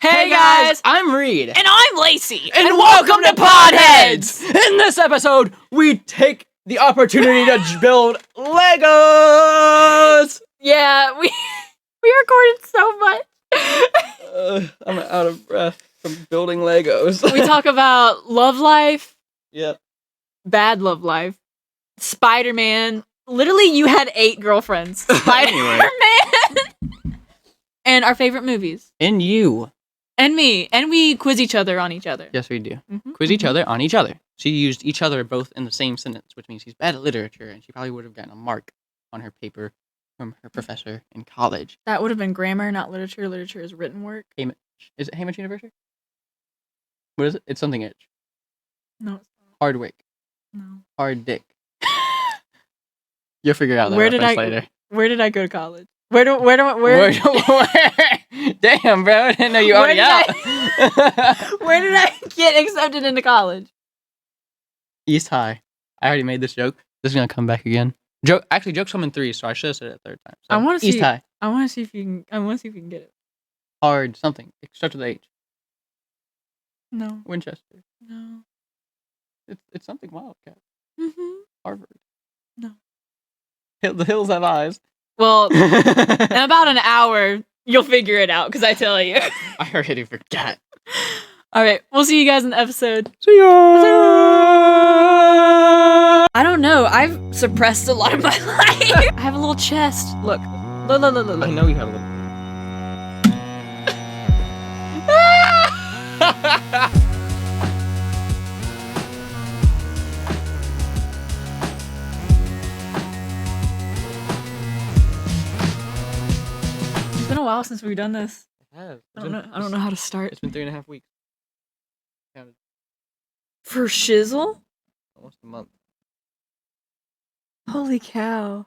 Hey guys, I'm Reid. And I'm Lacey. And welcome to Podheads! In this episode, we take the opportunity to build Legos! Yeah, we recorded so much. I'm out of breath from building Legos. We talk about love life. Yep. Bad love life. Spider-Man. Literally, you had 8 girlfriends. Spider-Man. And our favorite movies. And you. And me. And we quiz each other on each other. Yes, we do. Mm-hmm. Quiz each other on each other. She used each other both in the same sentence, which means she's bad at literature, and she probably would have gotten a mark on her paper from her professor in college. That would have been grammar, not literature. Literature is written work. Is it Hamish University? What is it? It's something H. No, it's not. Hardwick. No. Hard dick. You'll figure out that later. Where did I go to college? Where? Damn, bro, I didn't know you already out. Where did I get accepted into college? East High. I already made this joke. This is gonna come back again. Joke's coming 3, so I should have said it a third time. So, I want to East High. I want to see if you can get it. Hard something. It starts with H. No. Winchester. No. It's something Wildcat. Mm-hmm. Harvard. No. The hills have eyes. Well, in about an hour, you'll figure it out, because I tell you. I already forgot. Alright, we'll see you guys in the episode. See ya! I don't know, I've suppressed a lot of my life. I have a little chest. Look. Look. I know you have a little. It's been a while since we've done this. It has. I don't know how to start. It's been 3.5 weeks. Counted. For shizzle? Almost a month. Holy cow.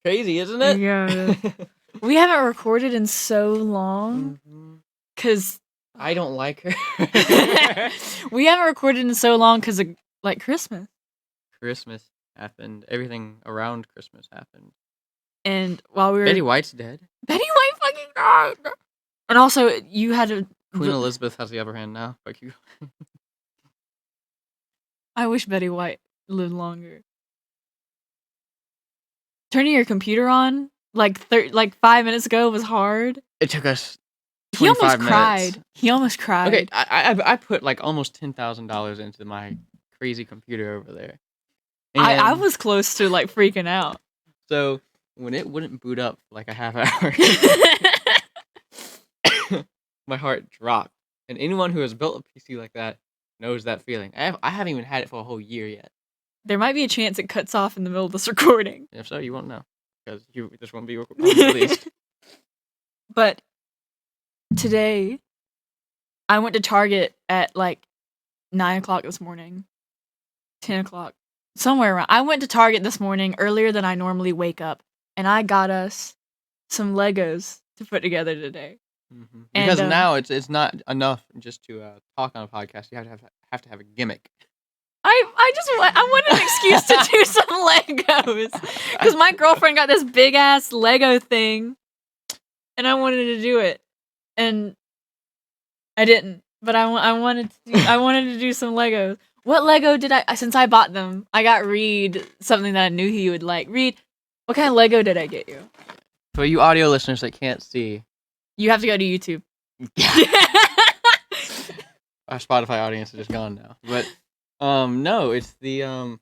Crazy, isn't it? Yeah. We haven't recorded in so long. Because I don't like her. we haven't recorded in so long because of, like, Christmas. Christmas happened. Everything around Christmas happened. And while we were... Betty White's dead. Betty White fucking died! And also, you had to... Queen Elizabeth has the upper hand now. Fuck you. I wish Betty White lived longer. Turning your computer on, like 5 minutes ago, was hard. It took us 25 He almost minutes. cried. He almost cried. Okay, I put like almost $10,000 into my crazy computer over there. I was close to like freaking out. So when it wouldn't boot up for like a half hour, my heart dropped. And anyone who has built a PC like that knows that feeling. I haven't even had it for a whole year yet. There might be a chance it cuts off in the middle of this recording. If so, you won't know because this won't be released. But today, I went to Target at like 9 o'clock this morning. 10 o'clock. Somewhere around. I went to Target this morning earlier than I normally wake up. And I got us some Legos to put together today. Mm-hmm. Because now it's not enough just to talk on a podcast. You have to have a gimmick. I want an excuse to do some Legos. Because my girlfriend got this big ass Lego thing. And I wanted to do it. And I didn't. But I wanted to do some Legos. What Lego did since I bought them, I got Reid something that I knew he would like. Reid, what kind of Lego did I get you? For you audio listeners that can't see, you have to go to YouTube. Our Spotify audience is just gone now. But no, it's the Iron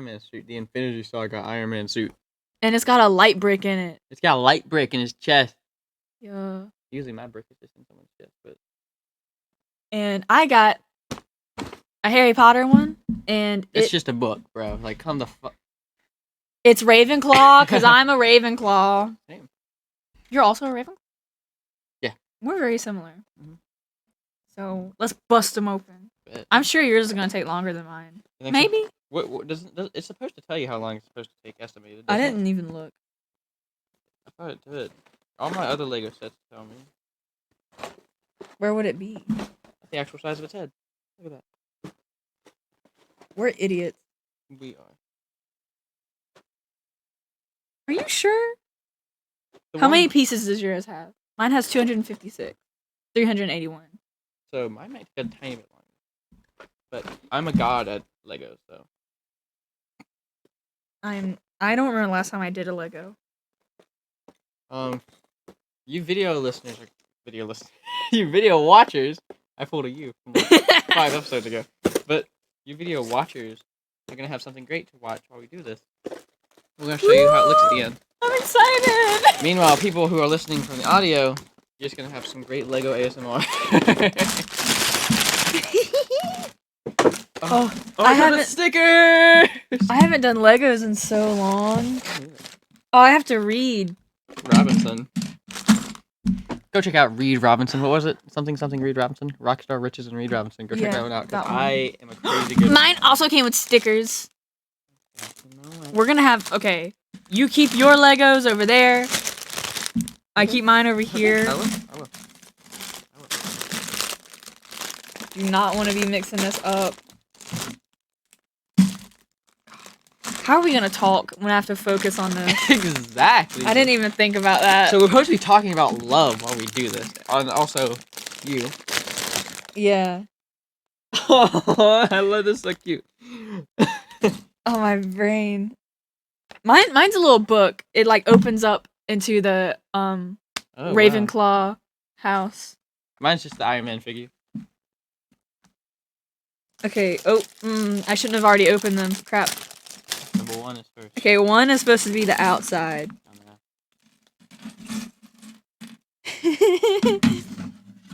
Man suit, the Infinity Saga Iron Man suit. And it's got a light brick in it. It's got a light brick in his chest. Yeah. Usually my brick is just in someone's chest, but. And I got a Harry Potter one, and it's just a book, bro. Like, come the fuck. It's Ravenclaw, because I'm a Ravenclaw. Same. You're also a Ravenclaw? Yeah. We're very similar. Mm-hmm. So, let's bust them open. I'm sure yours is going to take longer than mine. Maybe. What it's supposed to tell you how long it's supposed to take estimated. I didn't even look. I thought it did. All my other Lego sets tell me. Where would it be? The actual size of its head. Look at that. We're idiots. We are. Are you sure? The How one- many pieces does yours have? Mine has 256. 381. So mine might take a tiny bit longer. But I'm a god at Legos, so. I don't remember the last time I did a Lego. You video listeners are you video watchers. I pulled a you from like 5 episodes ago. But you video watchers are gonna have something great to watch while we do this. We're gonna show you how it looks at the end. I'm excited. Meanwhile, people who are listening from the audio, you're just gonna have some great Lego ASMR. I have a sticker. I haven't done Legos in so long. Oh, I have to read. Robinson. Go check out Reid Robinson. What was it? Something Reid Robinson. Rockstar Riches and Reid Robinson. Go check that one out. Because I am a crazy good. Mine also came with stickers. We're gonna have you keep your Legos over there. I keep mine over here. I will. Do not want to be mixing this up. How are we gonna talk when I have to focus on this? Exactly. I didn't even think about that. So we're supposed to be talking about love while we do this, and also you. Yeah. Oh, I love this. So cute. Oh, my brain. Mine's a little book. It like opens up into the Ravenclaw house. Mine's just the Iron Man figure. Okay. Oh, I shouldn't have already opened them. Crap. Number 1 is first. Okay, 1 is supposed to be the outside.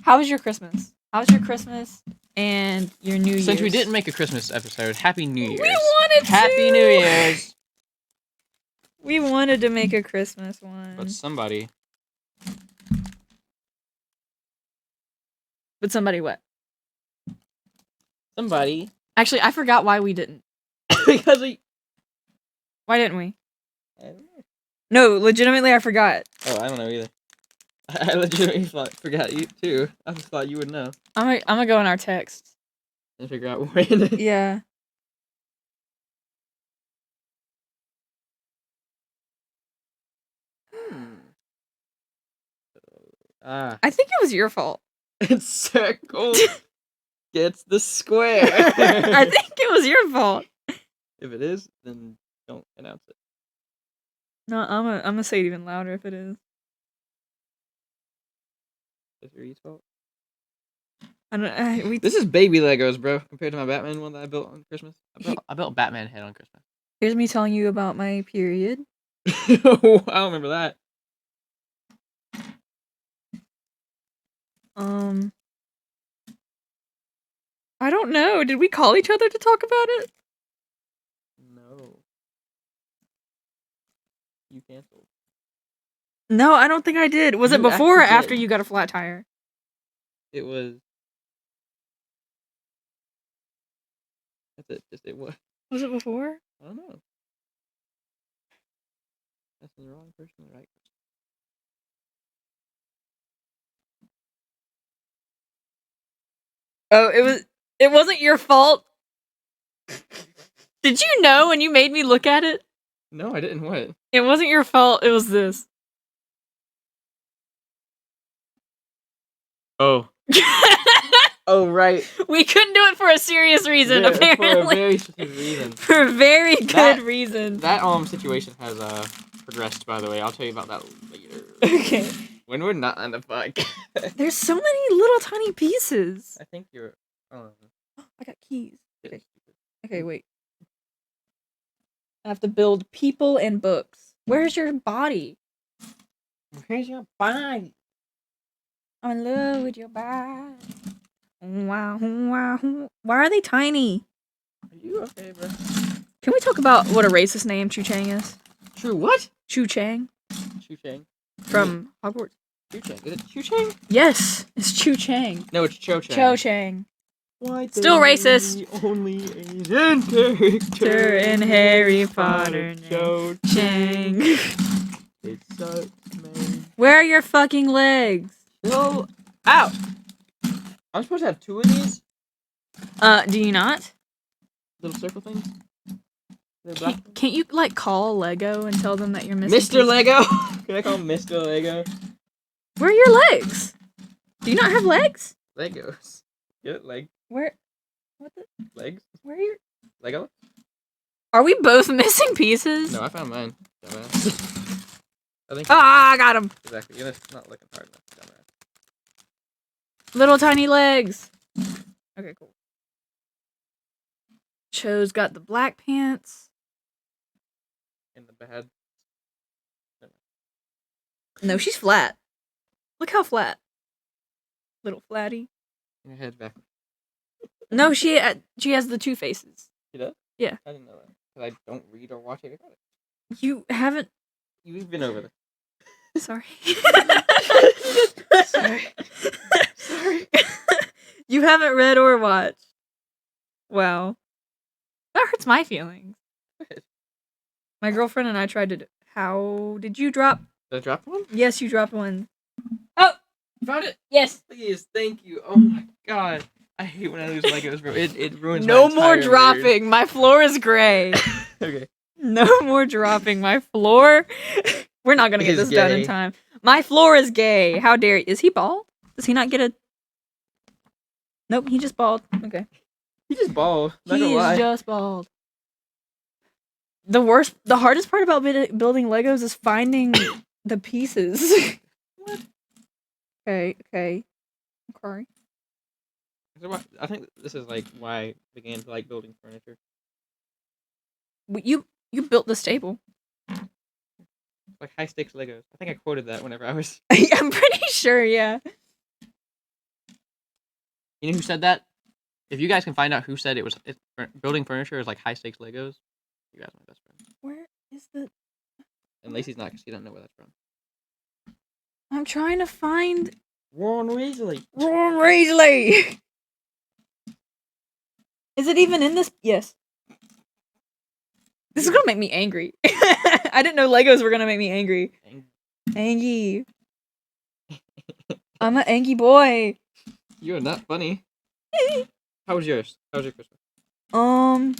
How was your Christmas? How was your Christmas and your New Year's? Since we didn't make a Christmas episode, Happy New Year's. We wanted to! Happy New Year's! We wanted to make a Christmas one. But somebody what? Somebody. Actually, I forgot why we didn't. Because we... Why didn't we? I don't know. No, legitimately, I forgot. Oh, I don't know either. I legitimately forgot you too. I just thought you would know. I'm gonna go in our text And figure out when. Yeah. I think it was your fault. It's circle gets the square. I think it was your fault. If it is, then don't announce it. No, I'm gonna say it even louder if it is. Is it Reed's fault? I don't. This is baby Legos, bro. Compared to my Batman one that I built on Christmas. I built Batman head on Christmas. Here's me telling you about my period. Oh, I don't remember that. I don't know. Did we call each other to talk about it? No. You canceled. No, I don't think I did. Was it before or after you got a flat tire? It was. That's it. Just it was. Was it before? I don't know. That's the wrong person, the right person. Oh, it wasn't your fault. Did you know when you made me look at it? No, I didn't. What? It wasn't your fault. It was this. Oh. Oh, right. We couldn't do it for a serious reason, apparently. For a very specific reason. For a very good reason. That situation has progressed, by the way. I'll tell you about that later. Okay. When we're not on the podcast. There's so many little tiny pieces. I think you're... Oh. I got keys. Okay, wait. I have to build people and books. Where's your body? Where's your body? I'm in love with your body. Wow, wow. Why are they tiny? Are you okay, bro? Can we talk about what a racist name Chu Chang is? True what? Chu Chang. Chu Chang. From Hogwarts. Chu Chang. Is it Chu Chang? Yes, it's Chu Chang. No, it's Cho Chang. Cho Chang. Why still racist. Only Asian character in Harry Potter. Cho Chang. It sucks, man. Where are your fucking legs? No. Ow! I'm supposed to have 2 of these? Do you not? Little circle things? Can't you, like, call Lego and tell them that you're missing Mr. Lego? Can I call him Mr. Lego? Where are your legs? Do you not have legs? Legos. Get leg. Where? What the? Legs? Where are your? Lego? Are we both missing pieces? No, I found mine. Dumbass. I think. Ah, I got him. Exactly. You're not looking hard enough, dumbass. Little tiny legs. Okay, cool. Cho's got the black pants. In the bad. No, she's flat. Look how flat. Little flatty. Your head back. No, she has the two faces. She does? Yeah. I didn't know that. Because I don't read or watch Harry Potter. You haven't. You've been over there. Sorry. Sorry. Sorry. You haven't read or watched. Wow. That hurts my feelings. My girlfriend and I tried to. How did you drop? Did I drop one? Yes, you dropped one. Oh! Found it? Yes. Please, thank you. Oh my god. I hate when I lose Legos, bro. It ruins No my more entire dropping. My floor is gray. mood. Okay. No more dropping. My floor. We're not gonna get Is this done in gay. time. My floor is gay. How dare you? Is he bald? Does he not get a? Nope, he just bald. Okay. He just bald. Not He gonna is lie. just bald. The hardest part about building Legos is finding the pieces. What? Okay. I'm sorry. I think this is like why I began to like building furniture. You built this table. Like high stakes Legos. I think I quoted that whenever I was. I'm pretty sure. Yeah. You know who said that? If you guys can find out who said building furniture is like high stakes Legos, you guys are my best friends. Where is the? And Lacey's not because she doesn't know where that's from. I'm trying to find Ron Weasley. Ron Weasley. Is it even in this? Yes. This is gonna make me angry. I didn't know Legos were gonna make me angry. Angy. I'm an angy boy. You're not funny. How was yours? How was your Christmas? Um,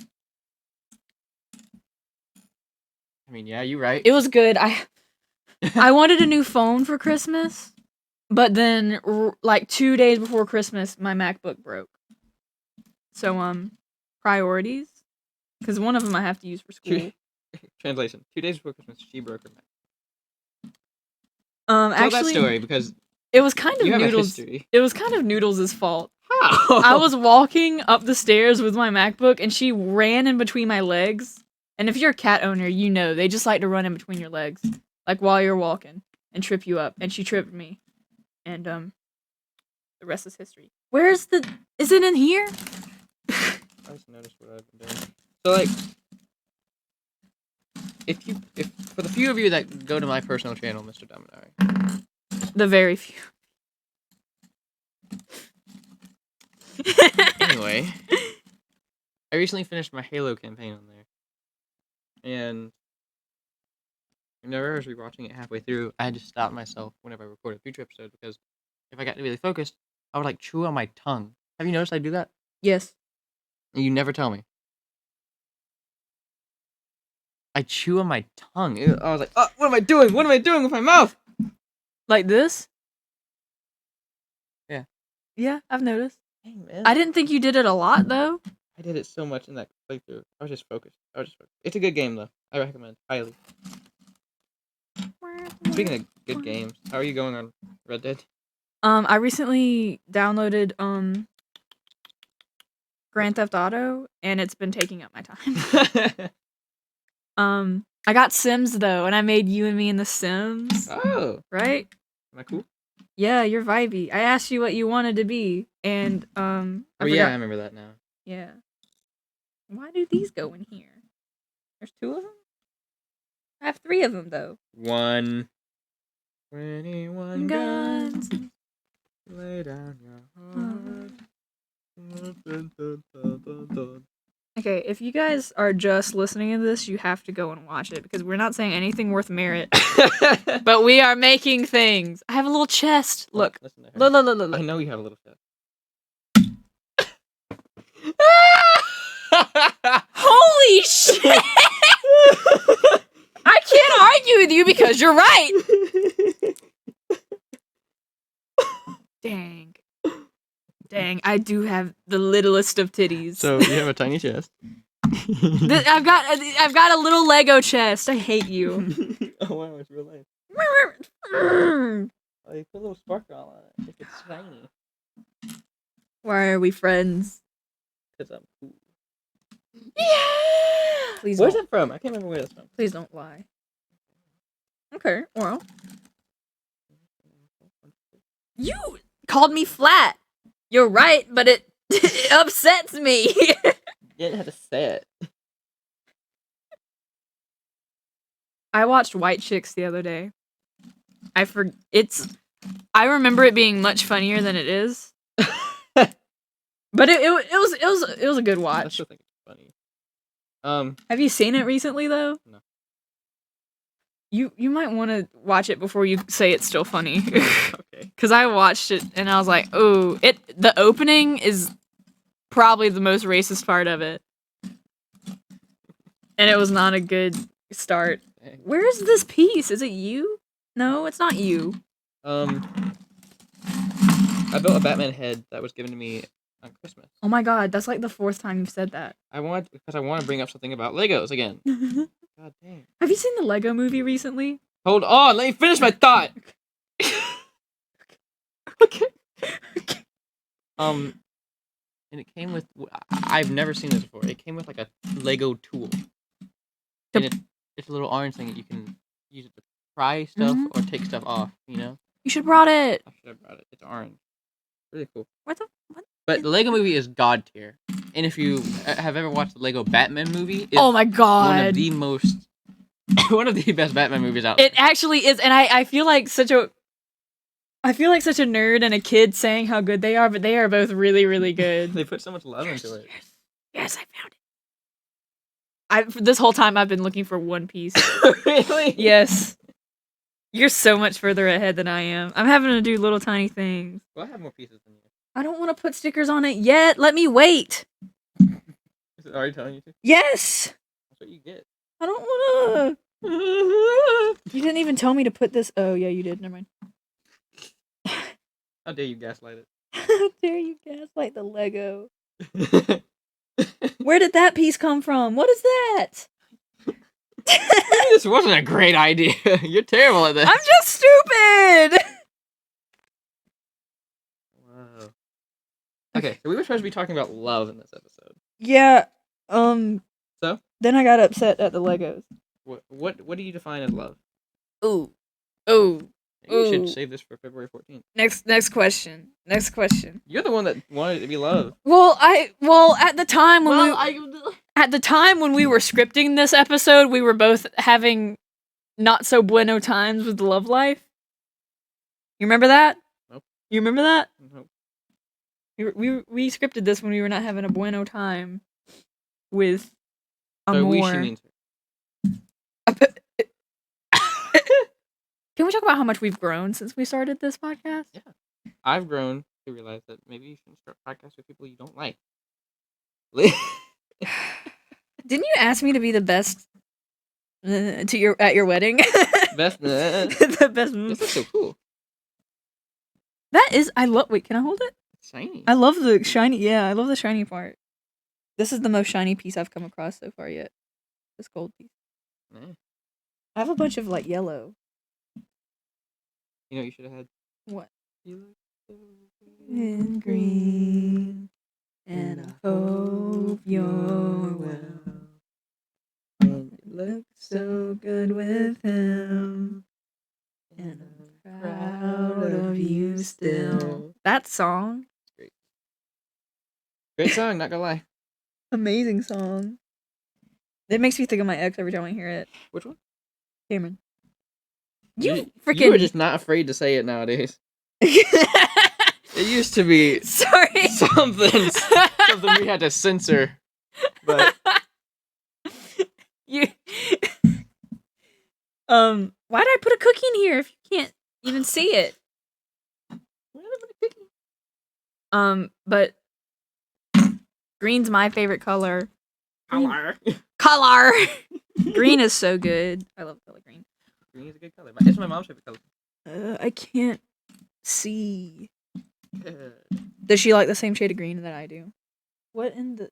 I mean, yeah, you're right. it was good. I wanted a new phone for Christmas, but then like 2 days before Christmas, my MacBook broke. So priorities, because one of them I have to use for school. Translation: 2 days before Christmas, she broke her Mac. Tell Actually, that story because it was kind of you have a Noodles. history. It was kind of Noodles' fault. How? I was walking up the stairs with my MacBook, and she ran in between my legs. And if you're a cat owner, you know they just like to run in between your legs, like while you're walking, and trip you up. And she tripped me, and the rest is history. Where's the? Is it in here? I just noticed what I've been doing. So like, if for the few of you that go to my personal channel, Mr. Dominari, The very few. anyway, I recently finished my Halo campaign on there, and whenever I was rewatching it halfway through, I had to stop myself whenever I recorded future episodes because if I got really focused, I would like chew on my tongue. Have you noticed I do that? Yes. And you never tell me. I chew on my tongue. I was like, oh, what am I doing? What am I doing with my mouth? Like this? Yeah. Yeah, I've noticed. Hey, man. I didn't think you did it a lot though. I did it so much in that playthrough. I was just focused. It's a good game, though. I recommend. Highly. Speaking of good games, how are you going on Red Dead? I recently downloaded Grand Theft Auto, and it's been taking up my time. I got Sims though, and I made you and me in the Sims. Oh. Right? Am I cool? Yeah, you're vibey. I asked you what you wanted to be, and Oh, I yeah, I forgot. remember that now. Yeah. Why do these go in here? There's 2 of them? I have 3 of them though. 21 Guns. Lay down your heart. Okay, if you guys are just listening to this, you have to go and watch it because we're not saying anything worth merit, but we are making things. I have a little chest. Look. Listen to her. Look. I know you have a little chest. Holy shit! I can't argue with you because you're right. Dang. Dang, I do have the littlest of titties. So you have a tiny chest. I've got a little Lego chest. I hate you. Oh wow, it's real life. Oh, you put a little sparkle on it. Like it's shiny. Why are we friends? Because I'm cool. Yeah! Please Where's don't. it from? I can't remember where that's from. Please don't lie. Okay, well. You called me flat. You're right, but it upsets me. You didn't have to say it. I watched White Chicks the other day. I remember it being much funnier than it is. But it was a good I watch. still think it's funny. Have you seen it recently though? No. You might want to watch it before you say it's still funny. Okay. Cuz I watched it and I was like, "Oh, the opening is probably the most racist part of it." And it was not a good start. Dang. Where is this piece? Is it you? No, it's not you. I built a Batman head that was given to me on Christmas. Oh my god, that's like the fourth time you've said that. Because I want to bring up something about Legos again. God dang. Have you seen the Lego movie recently? Hold on, let me finish my thought. Okay. And it came with. I've never seen this before. It came with like a Lego tool. And it's a little orange thing that you can use it to pry stuff or take stuff off. You know. You should have brought it. I should have brought it. It's orange. Really cool. What? But the Lego movie is god tier. And if you have ever watched the Lego Batman movie, it's Oh my god. one of the most, one of the best Batman movies out It actually is, and I feel like such a nerd and a kid saying how good they are, but they are both really, really good. They put so much love into it. Yes, I found it. This whole time I've been looking for One Piece. Really? Yes. You're so much further ahead than I am. I'm having to do little tiny things. Well, I have more pieces than you. I don't want to put stickers on it yet. Let me wait. Is it already telling you to? Yes. That's what you get. I don't want to. You didn't even tell me to put this. Oh, yeah, you did. Never mind. How dare you gaslight How dare you gaslight the Lego? Where did that piece come from? What is that? This wasn't a great idea. You're terrible at this. I'm just stupid. Wow. Okay, so we were supposed to be talking about love in this episode. Yeah. So? Then I got upset at the Legos. What do you define as love? Ooh. You should save this for February 14th. Next question. You're the one that wanted it to be love. Well, at the time when we were scripting this episode, we were both having not so bueno times with the love life. You remember that? Nope. You remember that? Nope. We scripted this when we were not having a bueno time with So amor. she means her. Can we talk about how much we've grown since we started this podcast? Yeah. I've grown to realize that maybe you shouldn't start podcasts with people you don't like. Didn't you ask me to be the best at your wedding? Best. The best. This is so cool. That is. I love. Wait, can I hold it? It's shiny. I love the shiny. Yeah, I love the shiny part. This is the most shiny piece I've come across so far yet. This gold piece. Nah. I have a bunch of like yellow. You know what you should have had? What? You look so And green, and I hope you're well. And you look so good with him, and I'm proud of you still. That song. Great. Great song, not gonna lie. Amazing song. It makes me think of my ex every time I hear it. Which one? Cameron. You freaking. were just not afraid to say it nowadays. It used to be Sorry. something we had to censor. But you. Why did I put a cookie in here if you can't even see it? But green's my favorite color. Color. Green is so good. I love color green. Green is a good color. It's my mom's favorite color. I can't see. Good. Does she like the same shade of green that I do? What the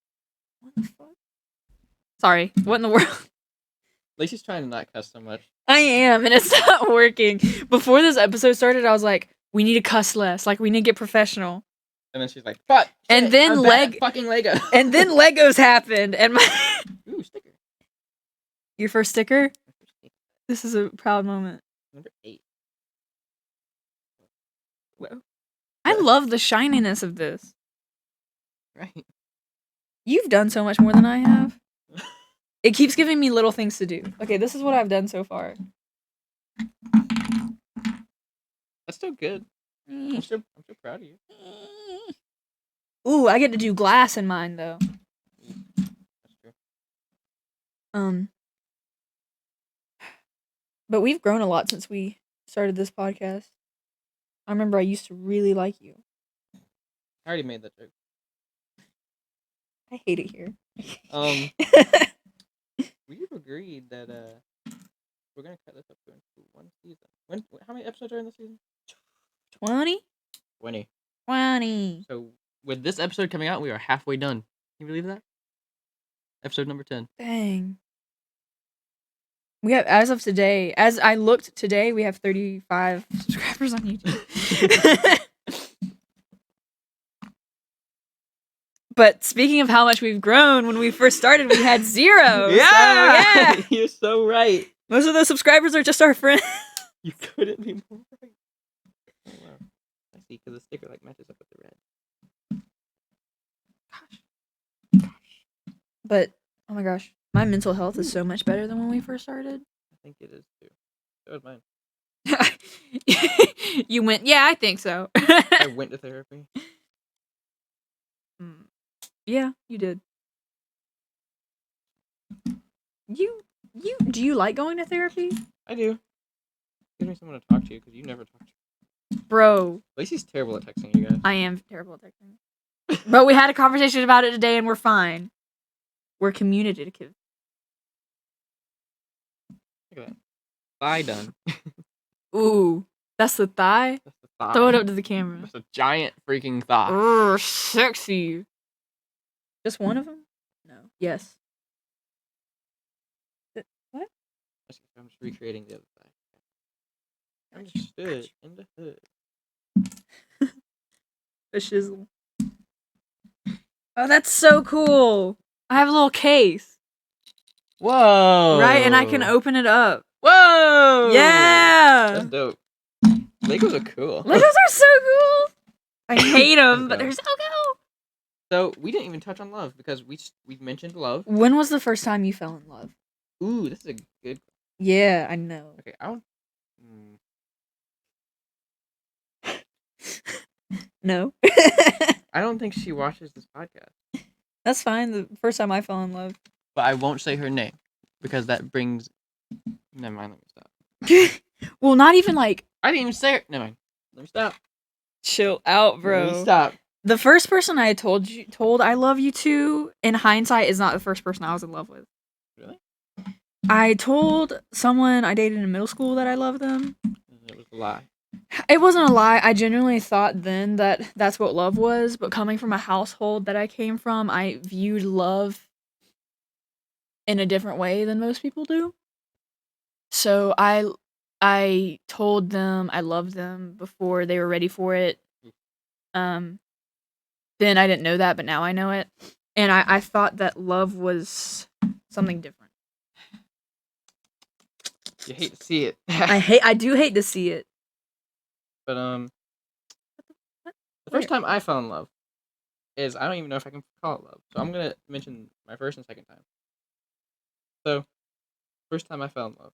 fuck? Sorry, what in the world? Lacey's trying to not cuss so much. I am, and it's not working. Before this episode started, I was like, we need to cuss less. Like, we need to get professional. And then she's like, fuck. And shit, then I'm bad at fucking Lego. And then Legos happened, and my Ooh, sticker. Your first sticker? This is a proud moment. Number 8. Whoa. I love the shininess of this. Right. You've done so much more than I have. It keeps giving me little things to do. Okay, this is what I've done so far. That's still good. I'm so proud of you. Ooh, I get to do glass in mine though. That's true. But we've grown a lot since we started this podcast. I remember I used to really like you. I already made that joke. I hate it here. We've agreed that we're gonna cut this up into one season. How many episodes are in the season? 20? 20. 20. So with this episode coming out, we are halfway done. Can you believe that? Episode number 10. Dang. We have, as of today, as I looked today, we have 35 subscribers on YouTube. But speaking of how much we've grown, when we first started, we had 0. Yeah! So, yeah. You're so right. Most of those subscribers are just our friends. You couldn't be more right. Oh, wow. I see, because the sticker like matches up with the red. Gosh. But, oh my gosh, my mental health is so much better than when we first started. I think it is too. So is mine. You went, yeah, I think so. I went to therapy. Yeah, you did. Do you like going to therapy? I do. Gives me someone to talk to because you never talk to. Bro. Lacey's terrible at texting you guys. I am terrible at texting. But we had a conversation about it today and we're fine. We're communicative. Look at that. Thigh done. Ooh. That's the thigh? That's the thigh. Throw it up to the camera. That's a giant freaking thigh. Urgh, sexy. Just one of them? No. Yes. What? I'm just recreating the other thigh. Understood. In the hood. The shizzle. Oh, that's so cool. I have a little case. Whoa. Right? And I can open it up. Whoa. Yeah. That's dope. Legos are cool. Legos are so cool. I hate them, but they're so cool. So we didn't even touch on love because we mentioned love. When was the first time you fell in love? Ooh, this is a good. Yeah, I know. Okay, I don't. No. I don't think she watches this podcast. That's fine. The first time I fell in love. But I won't say her name because that brings. Never mind. Let me stop. Well, not even like. I didn't even say her. Never mind. Let me stop. Chill out, bro. Let me stop. The first person I told I love you to, in hindsight, is not the first person I was in love with. Really? I told someone I dated in middle school that I loved them. It was a lie. It wasn't a lie. I genuinely thought then that that's what love was, but coming from a household that I came from, I viewed love in a different way than most people do. So I told them I loved them before they were ready for it. Then I didn't know that, but now I know it. And I thought that love was something different. You hate to see it. I do hate to see it. But the first time I fell in love is I don't even know if I can call it love. So I'm gonna mention my first and second time. So, first time I fell in love.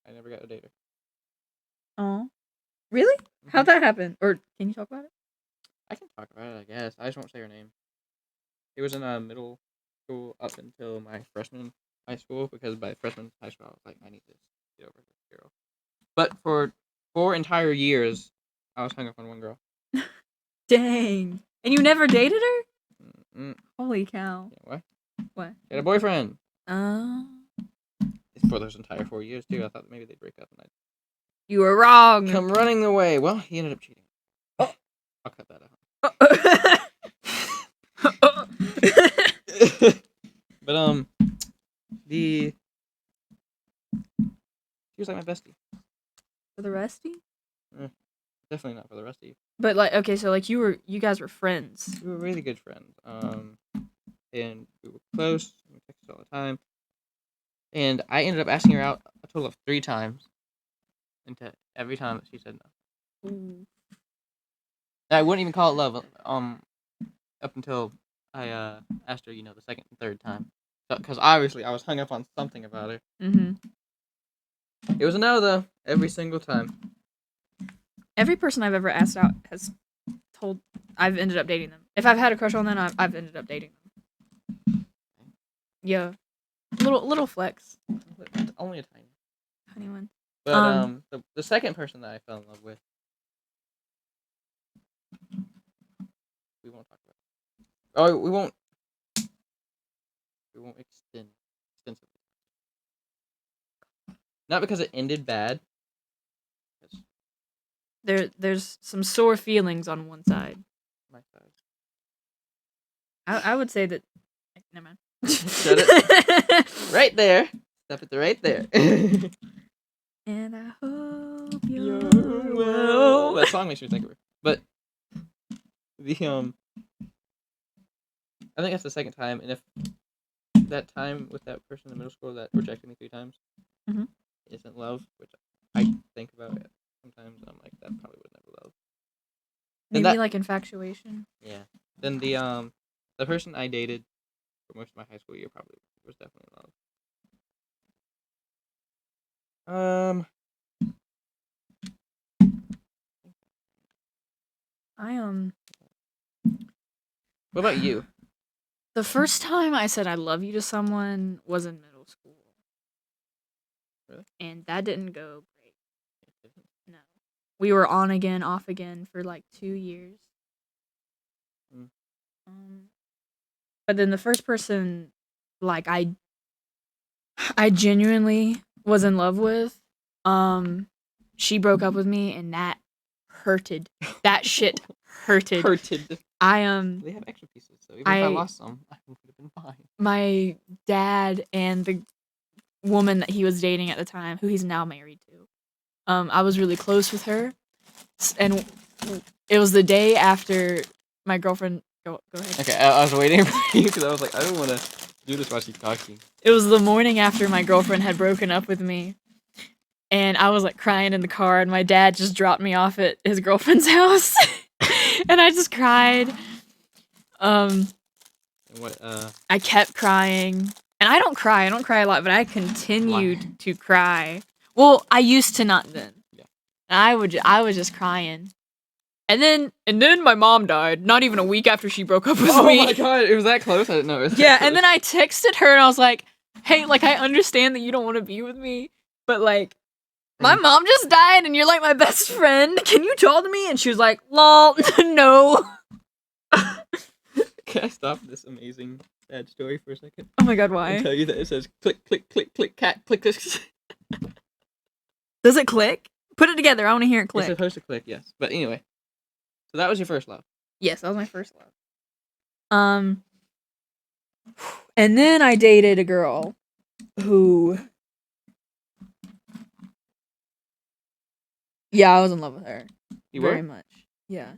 I never got a date her. Oh, really? How'd that happen? Or can you talk about it? I can talk about it, I guess. I just won't say her name. It was in middle school up until my freshman high school, because by freshman high school I was like, I need to get over this girl. But for 4 entire years, I was hung up on one girl. Dang. And you never dated her? Mm-mm. Holy cow. Yeah, what? What? She had a boyfriend. Oh. For those entire 4 years too. I thought maybe they'd break up, and You were wrong. Come running away. Well, he ended up cheating. Oh. I'll cut that out. But she was like my bestie. For the resty? Definitely not for the rest of you. But like, okay, so like you guys were friends. We were really good friends. And we were close. We texted all the time. And I ended up asking her out a total of 3 times. And every time she said no. Ooh. I wouldn't even call it love. Up until I asked her, the second and third time. Because obviously I was hung up on something about her. Mm-hmm. It was a no though, every single time. Every person I've ever asked out has told I've ended up dating them. If I've had a crush on them, I've ended up dating them. Yeah, little flex. Only a tiny one. But the second person that I fell in love with, we won't talk about. Oh, we won't extend extensively. Not because it ended bad. There's some sore feelings on one side. My side. I would say that. Never mind. Shut it. Right there. Stop it right there. And I hope you're well. That song makes me think of her. But the I think that's the second time, and if that time with that person in middle school that rejected me 3 times isn't love, which I think about it sometimes, I'm like, that probably was never love. Maybe like infatuation. Yeah. Then the person I dated for most of my high school year probably was definitely love. What about you? The first time I said I love you to someone was in middle school. Really? And that didn't go great. No. We were on again, off again for like 2 years. But then the first person, like, I genuinely was in love with, she broke up with me, and that hurted. That shit hurted. Hurted. They have extra pieces, so even if I lost some, I would have been fine. My dad and the woman that he was dating at the time, who he's now married to, I was really close with her, and it was the day after my girlfriend. Go ahead. Okay, I was waiting for you because I was like, I don't want to do this while she's talking. It was the morning after my girlfriend had broken up with me, and I was like crying in the car, and my dad just dropped me off at his girlfriend's house, and I just cried. And what? I kept crying, and I don't cry a lot, but I continued to cry. Well, I used to not then. Yeah. And I was just crying. And then my mom died, not even a week after she broke up with me. Oh my god, it was that close? I didn't know it was that close. And then I texted her and I was like, hey, like, I understand that you don't want to be with me, but like, my mom just died and you're like my best friend. Can you talk to me? And she was like, lol, no. Can I stop this amazing sad story for a second? Oh my god, why? And tell you that it says click, click, click, click, cat, click this. Does it click? Put it together. I want to hear it click. It's supposed to click, yes. But anyway. So that was your first love. Yes, that was my first love. And then I dated a girl who, I was in love with her. You were? Very much. Yeah.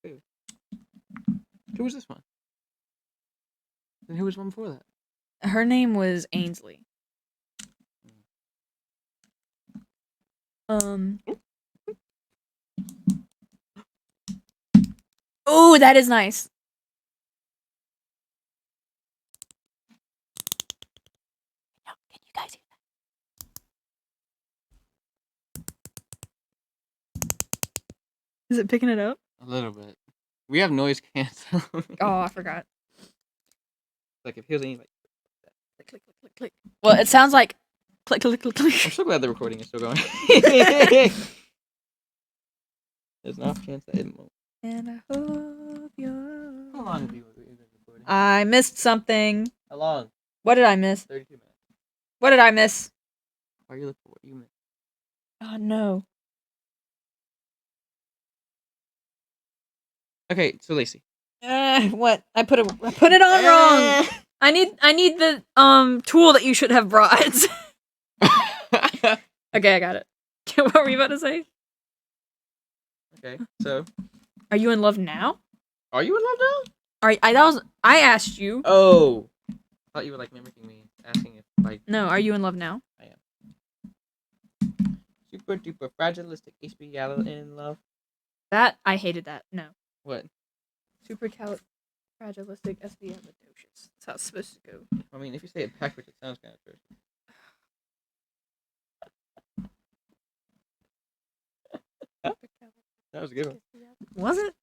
Who was this one? And who was one before that? Her name was Ainsley. Oh, that is nice. Can you guys hear that? Is it picking it up? A little bit. We have noise cancel. Oh, I forgot. Like if he was any like click, click, click, click, click. Well, it sounds like click, click, click, click. I'm so glad the recording is still going. There's an off chance that it won't. And I hope you're... How long have you been recording? I missed something. How long? What did I miss? 32 minutes. What did I miss? Why are you looking for what you missed? Oh, no. Okay, so Lacey. What? I put it on wrong. I need the tool that you should have brought. Okay, I got it. What were you about to say? Okay, so Are you in love now? are you in love now? I asked you. Oh, I thought you were like mimicking me, asking if like. No, are you in love now? I am. Super duper fragilistic HB Yellow in love. That I hated that. No. What? Supercalifragilisticexpialidocious. That's how it's supposed to go. I mean, if you say it backwards, it sounds kind of true. That was a good one. Was it?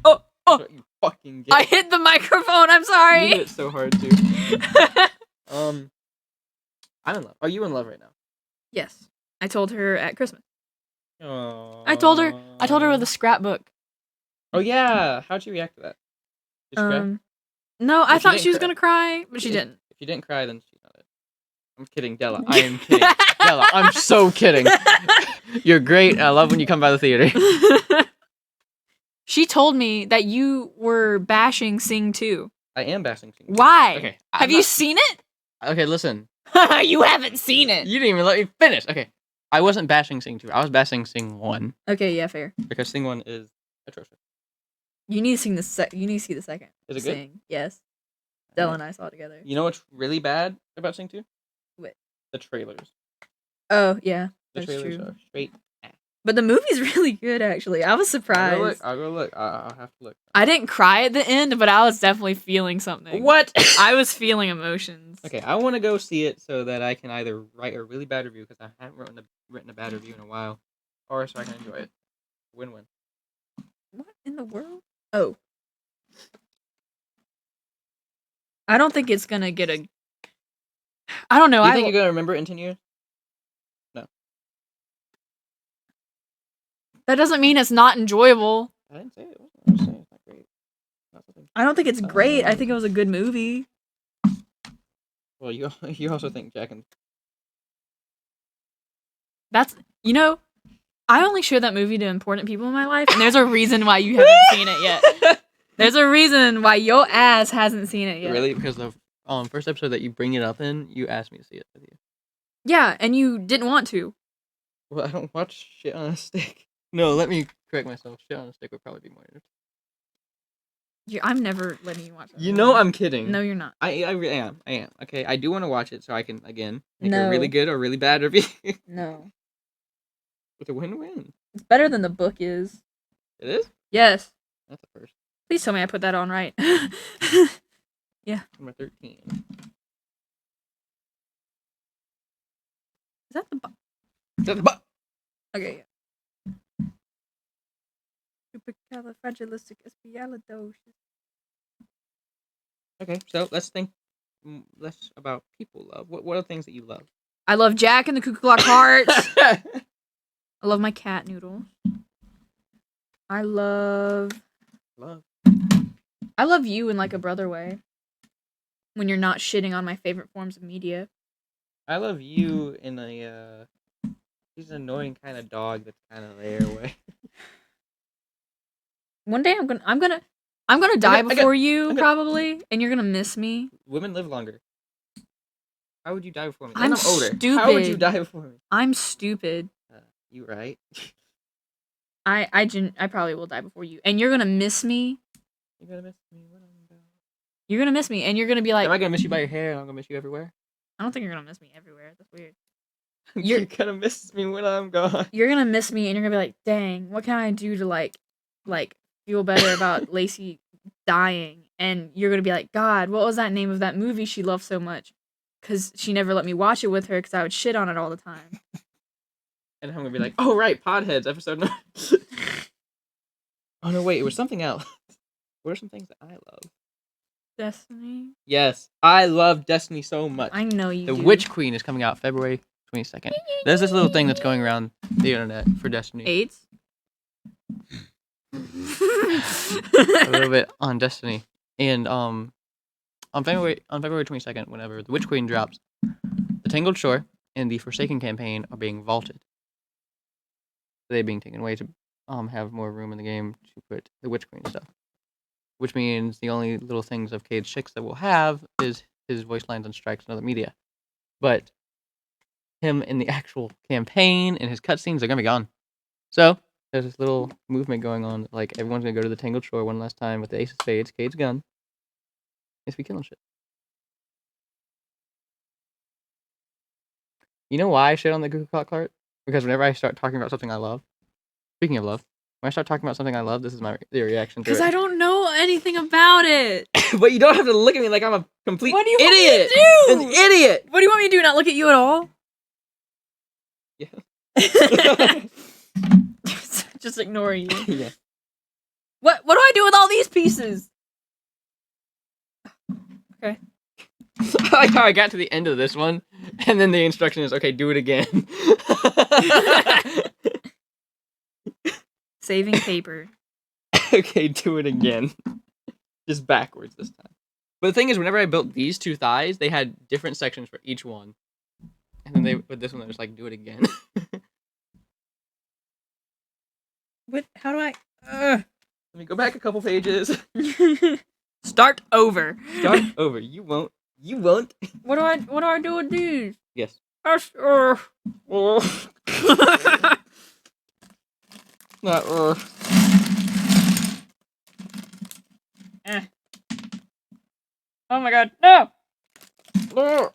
Oh! That's what you fucking get. I hit the microphone. I'm You sorry. hit it so hard too. I'm in love. Are you in love right now? Yes, I told her at Christmas. Aww. I told her with a scrapbook. Oh yeah, how'd you react to that? Did she cry? No, I If she thought didn't she was cry- gonna cry, but she didn't. If you didn't cry, then she's not it. I'm kidding, Della. I am kidding. Della, I'm so kidding. You're great. I love when you come by the theater. She told me that you were bashing Sing 2. I am bashing Sing. Why? Okay. Have you seen it? Okay, listen. You haven't seen it. You didn't even let me finish. Okay. I wasn't bashing Sing 2. I was bashing Sing 1. Okay, yeah, fair. Because Sing 1 is atrocious. You need to see You need to see the second. Is it good? Sing. Yes. Della and I saw it together. You know what's really bad about Sing 2? What? The trailers. Oh yeah, The that's trailers true. are straight. But the movie's really good, actually. I was surprised. I'll go look. I'll have to look. I didn't cry at the end, but I was definitely feeling something. What? I was feeling emotions. Okay, I want to go see it so that I can either write a really bad review because I haven't written a bad review in a while, or so I can enjoy it. Win-win. What in the world? Oh. I don't think it's gonna get a. I don't know. Do you think you're gonna remember it in 10 years? That doesn't mean it's not enjoyable. I didn't say it wasn't. I was saying it's not great. Not something. I don't think it's great. I think it was a good movie. Well, you also think Jack and That's I only show that movie to important people in my life, and there's a reason why you haven't seen it yet. There's a reason why your ass hasn't seen it yet. Really? Because the first episode that you bring it up in, you asked me to see it with you. Yeah, and you didn't want to. Well, I don't watch shit on a stick. No, let me correct myself. Shit on a stick would probably be more entertaining. I'm never letting you watch that. You know I'm kidding. No, you're not. I really am. I am. Okay, I do want to watch it so I can, again, make No. a really good or really bad review. No. With a win-win. It's better than the book is. It is? Yes. That's a first. Please tell me I put that on right. Number 13. Is that the book? Is that the bu- Okay, yeah. Supercalifragilisticexpialidocious. Okay, so let's think less about people love. What are things that you love? I love Jack and the Cuckoo Clock Hearts. I love my cat Noodle. I love you in like a brother way. When you're not shitting on my favorite forms of media. I love you in a he's an annoying kind of dog that's kind of there way. One day I'm gonna die before you probably, and you're gonna miss me. Women live longer. How would you die before me? I'm And I'm older. stupid. How would you die before me? I'm stupid. You right? I probably will die before you, and you're gonna miss me. You're gonna miss me when I'm gone. You're gonna miss me, and you're gonna be like, Am I gonna miss you by your hair and I'm gonna miss you everywhere? I don't think you're gonna miss me everywhere. That's weird. You're gonna miss me when I'm gone. You're gonna miss me, and you're gonna be like, dang, what can I do to like feel better about Lacey dying? And you're gonna be like, God, what was that name of that movie she loved so much? Because she never let me watch it with her because I would shit on it all the time. And I'm gonna be like, oh right, Podheads episode 9. Oh no, wait, it was something else. What are some things that I love? Destiny. Yes, I love Destiny so much. I know you. The do. Witch Queen is coming out February 22nd. There's this little thing that's going around the internet for Destiny. AIDS. A little bit on Destiny, and on February 22nd, whenever the Witch Queen drops, the Tangled Shore and the Forsaken campaign are being vaulted. They're being taken away to have more room in the game to put the Witch Queen stuff. Which means the only little things of Cade's chicks that we'll have is his voice lines and strikes and other media. But him in the actual campaign and his cutscenes are gonna be gone. So there's this little movement going on, like everyone's gonna go to the Tangled Shore one last time with the Ace of Spades, Cade's gun. It's be killing shit. You know why I shit on the Google cart? Because whenever I start talking about something I love, speaking of love, when I start talking about something I love, this is the reaction to it. Because I don't know anything about it. But you don't have to look at me like I'm a complete What do you idiot. want me to do? An idiot. What do you want me to do? Not look at you at all? Yeah. Just ignore you. Yeah. What do I do with all these pieces? Okay. I like how I got to the end of this one, and then the instruction is, okay, do it again. Saving paper. Okay, do it again. Just backwards this time. But the thing is, whenever I built these two thighs, they had different sections for each one. And then with this one, they're just like, do it again. What? How do I? Let me go back a couple pages. Start over. Start over. You won't. You won't. What do I do with these? Yes. Not. Oh my god, no! The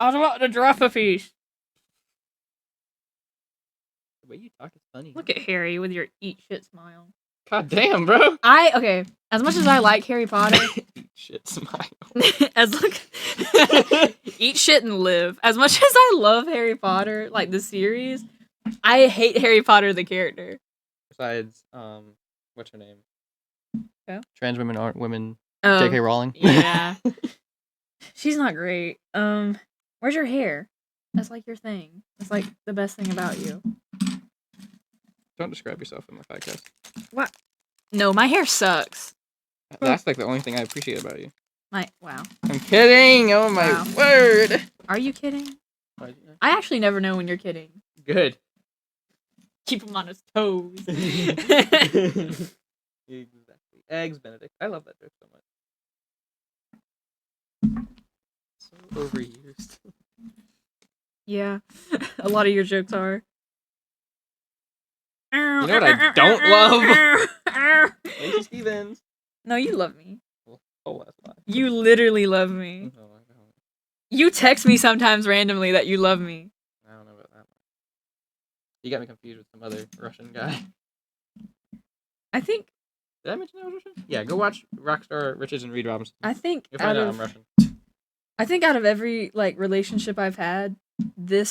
I was about to drop a piece. way you talk is funny. Look at Harry with your eat shit smile. God damn, bro. Okay, as much as I like Harry Potter, Eat shit smile. eat shit and live. As much as I love Harry Potter, like the series, I hate Harry Potter the character. Besides, what's her name? Yeah. Trans women aren't women. J.K. Rowling. Yeah. She's not great. Where's your hair? That's like your thing. That's like the best thing about you. Don't describe yourself in my podcast. What? No, my hair sucks. That's like the only thing I appreciate about you. Wow. I'm kidding. Oh my word. Are you kidding? I actually never know when you're kidding. Good. Keep him on his toes. Exactly. Eggs Benedict. I love that joke so much. So overused. Yeah. A lot of your jokes are. You know what I don't love? Lacey Stevens. No, you love me. Oh, that's why. You literally love me. No, I don't. You text me sometimes randomly that you love me. I don't know about that. You got me confused with some other Russian guy. I think. Did I mention I was Russian? Yeah, go watch Rockstar Riches and Reed Robinson. I think You'll find out I'm Russian. I think out of every relationship I've had, the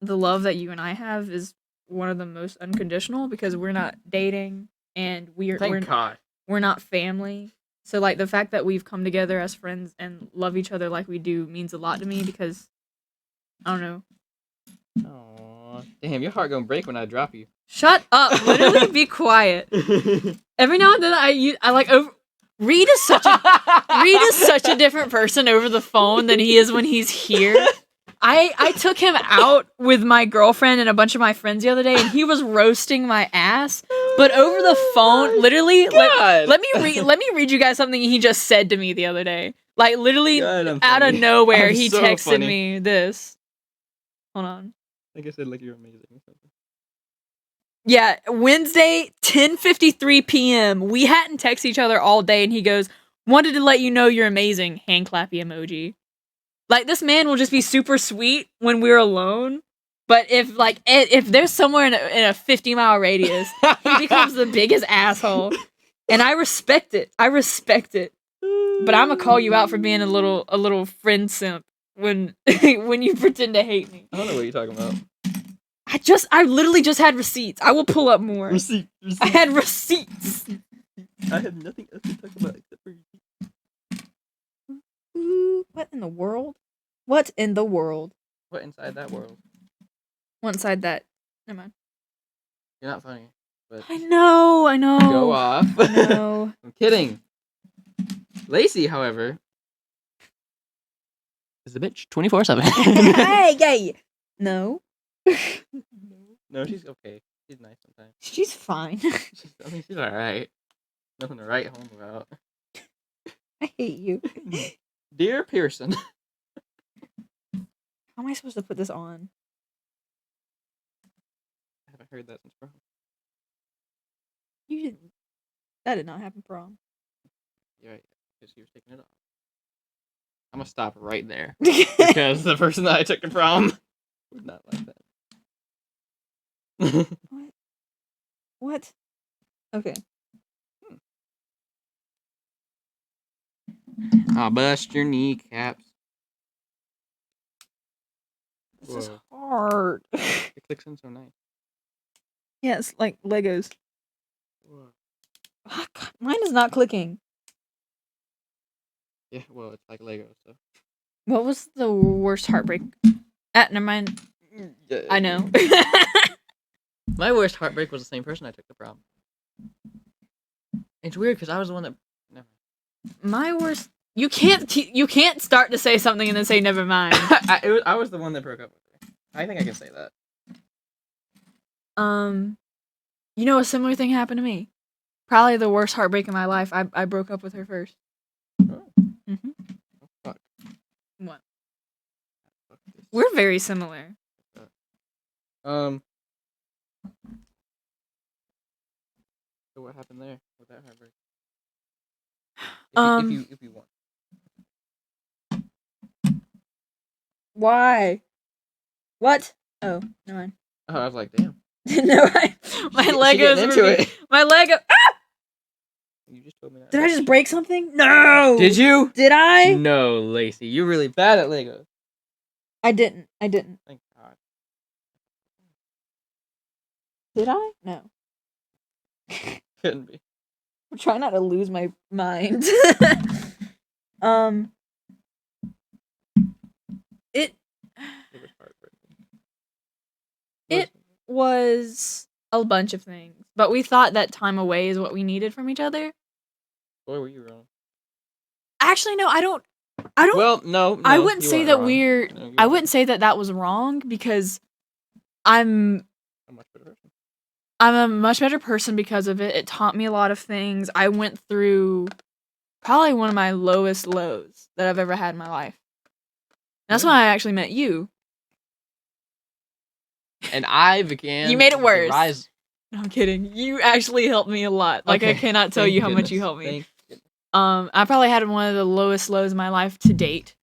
love that you and I have is one of the most unconditional because we're not dating and Thank God. We're not family. So the fact that we've come together as friends and love each other like we do means a lot to me because I don't know. Aww. Damn, your heart gonna break when I drop you. Shut up! Literally, be quiet. Every now and then Reid is such a different person over the phone than he is when he's here. I took him out with my girlfriend and a bunch of my friends the other day, and he was roasting my ass. But over the phone, literally, let me read you guys something he just said to me the other day. Literally, out of nowhere, he so texted funny. me this. Hold on. I guess I said you're amazing or something. Yeah, Wednesday, 10:53 p.m. We hadn't texted each other all day, and he goes, "Wanted to let you know you're amazing." Hand clappy emoji. This man will just be super sweet when we're alone, but if there's somewhere in a 50-mile radius, he becomes the biggest asshole, and I respect it. But I'm gonna call you out for being a little friend simp when you pretend to hate me. I don't know what you're talking about. I literally just had receipts. I will pull up more. Receipt. I had receipts. I have nothing else to talk about except for receipts. What in the world? What in the world? What inside that world? What inside that? Never mind. You're not funny. But I know. go off. No. I'm kidding. Lacey, however, is a bitch 24/7. Hey. No. No, she's okay. She's nice sometimes. She's fine. I mean, she's alright. Nothing to write home about. I hate you. Dear Pearson. How am I supposed to put this on? I haven't heard that since prom. You didn't. That did not happen prom. You're right. Because you were taking it off. I'm gonna stop right there. Because the person that I took to prom would not like that. What? Okay. I'll bust your kneecaps. This is Whoa. hard. It clicks in so nice. Yeah, it's like Legos. Whoa. Oh, God, mine is not clicking. Yeah, well, it's like Lego, so. What was the worst heartbreak? Never mind. I know. My worst heartbreak was the same person I took to prom. It's weird because I was the one that. Never mind. My worst. You can't start to say something and then say never mind. I was the one that broke up with her. I think I can say that. You know, a similar thing happened to me. Probably the worst heartbreak in my life. I broke up with her first. Oh. Mm-hmm. Oh, fuck. What? Fuck this. We're very similar. So what happened there with that heartbreak? If you want. Why? What? Oh, never mind. Oh, I was like, damn. No, my Legos into it. My Lego. You just told me that. Did I just break something? No. Did you? Did I? No, Lacey. You're really bad at Legos. I didn't. Thank God. Did I? No. Couldn't be. I'm trying not to lose my mind. It was a bunch of things, but we thought that time away is what we needed from each other. Boy, were you wrong. Actually, no, I don't. Well, no. I wouldn't you say weren't that wrong. I wouldn't say that was wrong because I'm A much better person. I'm a much better person because of it. It taught me a lot of things. I went through probably one of my lowest lows that I've ever had in my life. That's when I actually met you. And I began. You made it worse. to rise. No, I'm kidding. You actually helped me a lot. Like, Okay, I cannot tell thank you how much goodness, you helped me. thank goodness. I probably had one of the lowest lows in my life to date.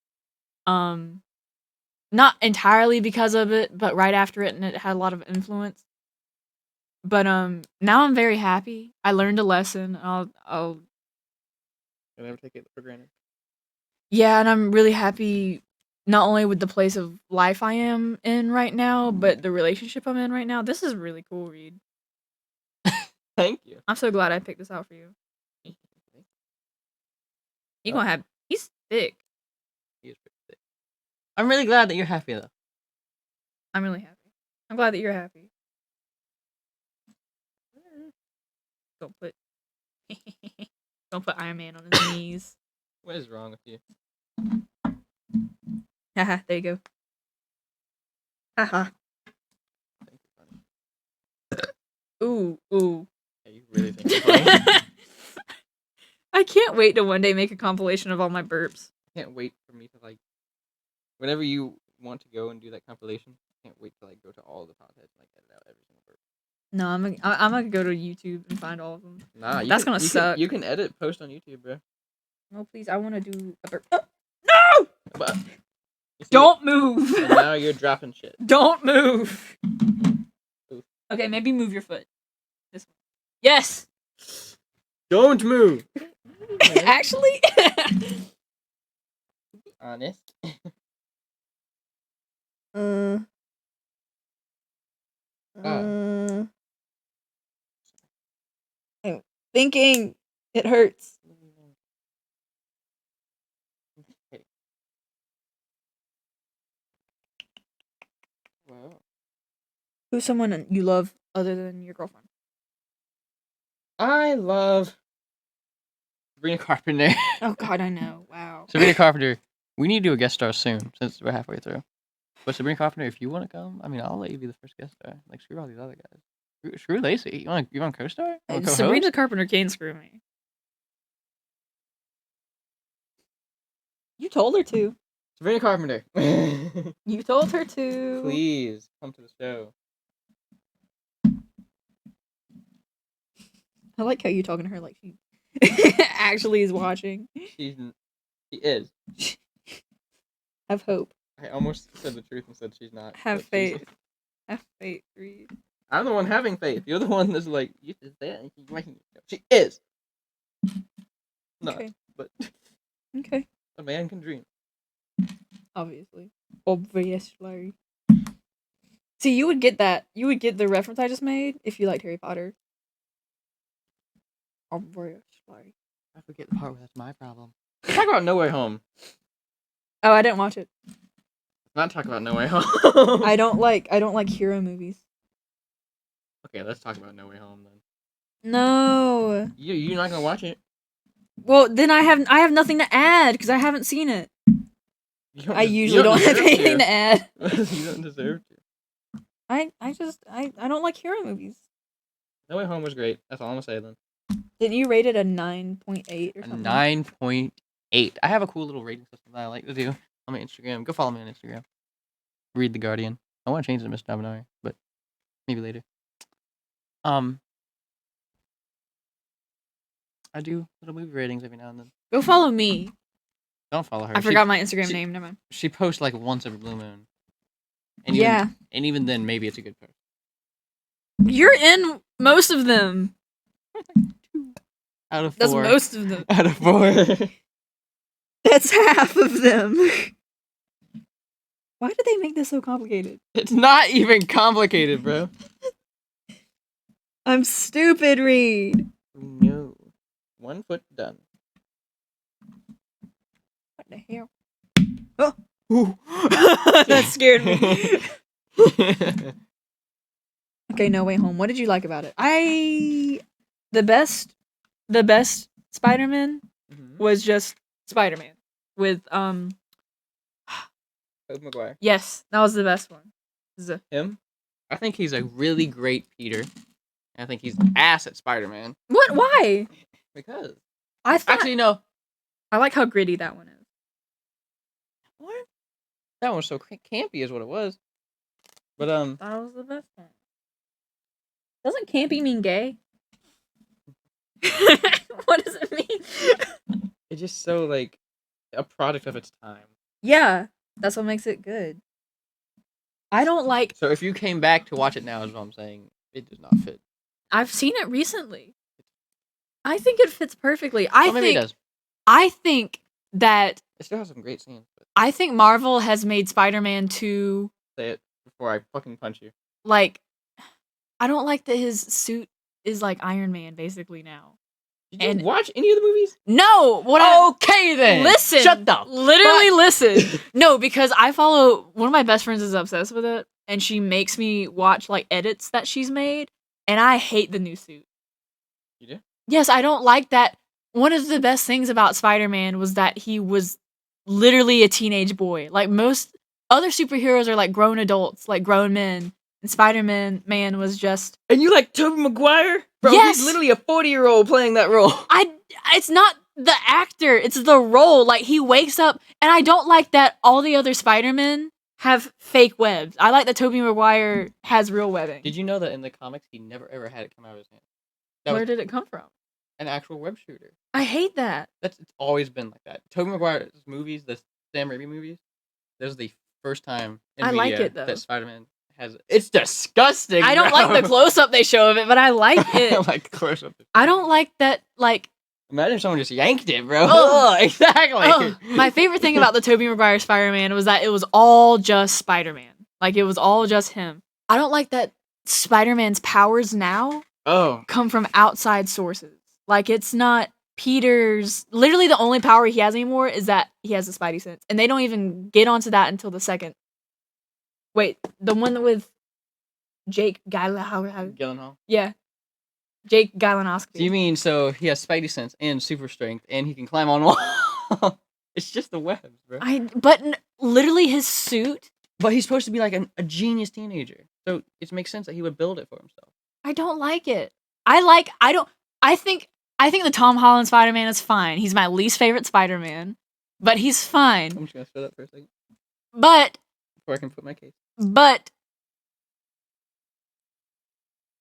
Not entirely because of it, but right after it, and it had a lot of influence. But now I'm very happy. I learned a lesson. I'll I never take it for granted. Yeah, and I'm really happy not only with the place of life I am in right now, but the relationship I'm in right now. This is really cool, Reid. Thank you. I'm so glad I picked this out for you. He's thick. He is pretty thick. I'm really glad that you're happy though. I'm really happy. I'm glad that you're happy. Don't put Iron Man on his knees. What is wrong with you? Haha, there you go. Haha. Think you're funny. Ooh. Yeah, you really think you're funny? I can't wait to one day make a compilation of all my burps. I can't wait for me to like. Whenever you want to go and do that compilation, I can't wait to like go to all the podheads and like edit out every single burp. No, I'm gonna go to YouTube and find all of them. Nah, That's gonna suck. You can edit, post on YouTube, bro. No, please, I want to do a burp. Oh, no! But Don't move. And now you're dropping shit. Don't move. Oof. Okay, maybe move your foot. This one. Yes. Don't move. Actually. Be honest. I'm thinking. It hurts. Wow. Who's someone you love other than your girlfriend? I love Sabrina Carpenter. Oh God, I know. Wow. Sabrina Carpenter. We need to do a guest star soon since we're halfway through. But Sabrina Carpenter, if you want to come, I mean, I'll let you be the first guest star. Like, screw all these other guys. Screw Lacey. You want co-star? You want co-host? Sabrina Carpenter can't screw me. You told her to. Sabrina Carpenter. You told her to. Please come to the show. I like how you talking to her like she actually is watching. She is. Have hope. I almost said the truth and said she's not. Have but she's- faith. Have faith, Reid. I'm the one having faith. You're the one that's like, you did that. She is. Not, Okay. but Okay. a man can dream. Obviously. Obviously. See, you would get that. You would get the reference I just made if you liked Harry Potter. Obviously. I forget the part where that's my problem. Let's talk about No Way Home. Oh, I didn't watch it. Let's not talk about No Way Home. I don't like hero movies. Okay, let's talk about No Way Home then. No. You're not gonna watch it. Well, then I have nothing to add because I haven't seen it. I usually don't have anything to add. You don't deserve to. I don't like hero movies. No Way Home was great. That's all I'm gonna say then. Didn't you rate it a 9.8 or A something? 9.8. I have a cool little rating system that I like to do on my Instagram. Go follow me on Instagram. Read the Guardian. I want to change it to Miss Dominari, but maybe later. I do little movie ratings every now and then. Go follow me. Don't follow her. I forgot my Instagram name. Never mind. She posts like once every blue moon. And Yeah. And even then, maybe it's a good post. You're in most of them. Out of 4. That's most of them. Out of 4. That's half of them. Why did they make this so complicated? It's not even complicated, bro. I'm stupid, Reid. No. 1 foot done. What the hell? Oh, that scared me. Okay, No Way Home. What did you like about it? The best Spider-Man was just Spider-Man with Tobey Maguire. Yes, that was the best one. Him? I think he's a really great Peter. And I think he's ass at Spider-Man. What? Why? Because I thought actually no. I like how gritty that one is. What? That one was so campy is what it was. But That was the best one. Doesn't campy mean gay? What does it mean? it's just so like a product of its time. Yeah, that's what makes it good. I don't like. So if you came back to watch it now, is what I'm saying, it does not fit. I've seen it recently. I think it fits perfectly. Maybe it does. I think that It still has some great scenes. But I think Marvel has made Spider-Man too. say it before I fucking punch you. Like, I don't like that his suit is like Iron Man basically now. Did you watch any of the movies? No, Okay then. Listen. Shut up. Literally listen. No, because I follow one of my best friends is obsessed with it, and she makes me watch like edits that she's made, and I hate the new suit. You do? Yes, I don't like that. One of the best things about Spider-Man was that he was literally a teenage boy. Like most other superheroes are like grown adults, like grown men. And Spider-Man was just. And you like Tobey Maguire? Bro, Yes! he's literally a 40-year-old playing that role. It's not the actor, it's the role. Like he wakes up, and I don't like that all the other Spider-Men have fake webs. I like that Tobey Maguire has real webbing. Did you know that in the comics he never ever had it come out of his hand? Where did it come from? An actual web shooter. I hate that. It's always been like that. Tobey Maguire's movies, the Sam Raimi movies, this is the first time in I like media it, though. that Spider-Man has. It's disgusting. I don't like the close-up they show of it, but I like I it. like close up. I don't like that, like. Imagine if someone just yanked it, bro. Ugh. Exactly. My favorite thing about the Tobey Maguire Spider-Man was that it was all just Spider-Man. Like, it was all just him. I don't like that Spider-Man's powers now come from outside sources. Like, it's not Peter's... Literally, the only power he has anymore is that he has a Spidey sense. And they don't even get onto that until the second. Wait, the one with Jake Gyllenhaal. Yeah. Jake Gyllenhaal. So you mean so he has Spidey sense and super strength and he can climb on walls? It's just the webs, bro. Literally his suit. But he's supposed to be like a genius teenager, so it makes sense that he would build it for himself. I don't like it. I think the Tom Holland Spider-Man is fine. He's my least favorite Spider-Man, but he's fine. I'm just gonna shut up for a second But before I can put my case. But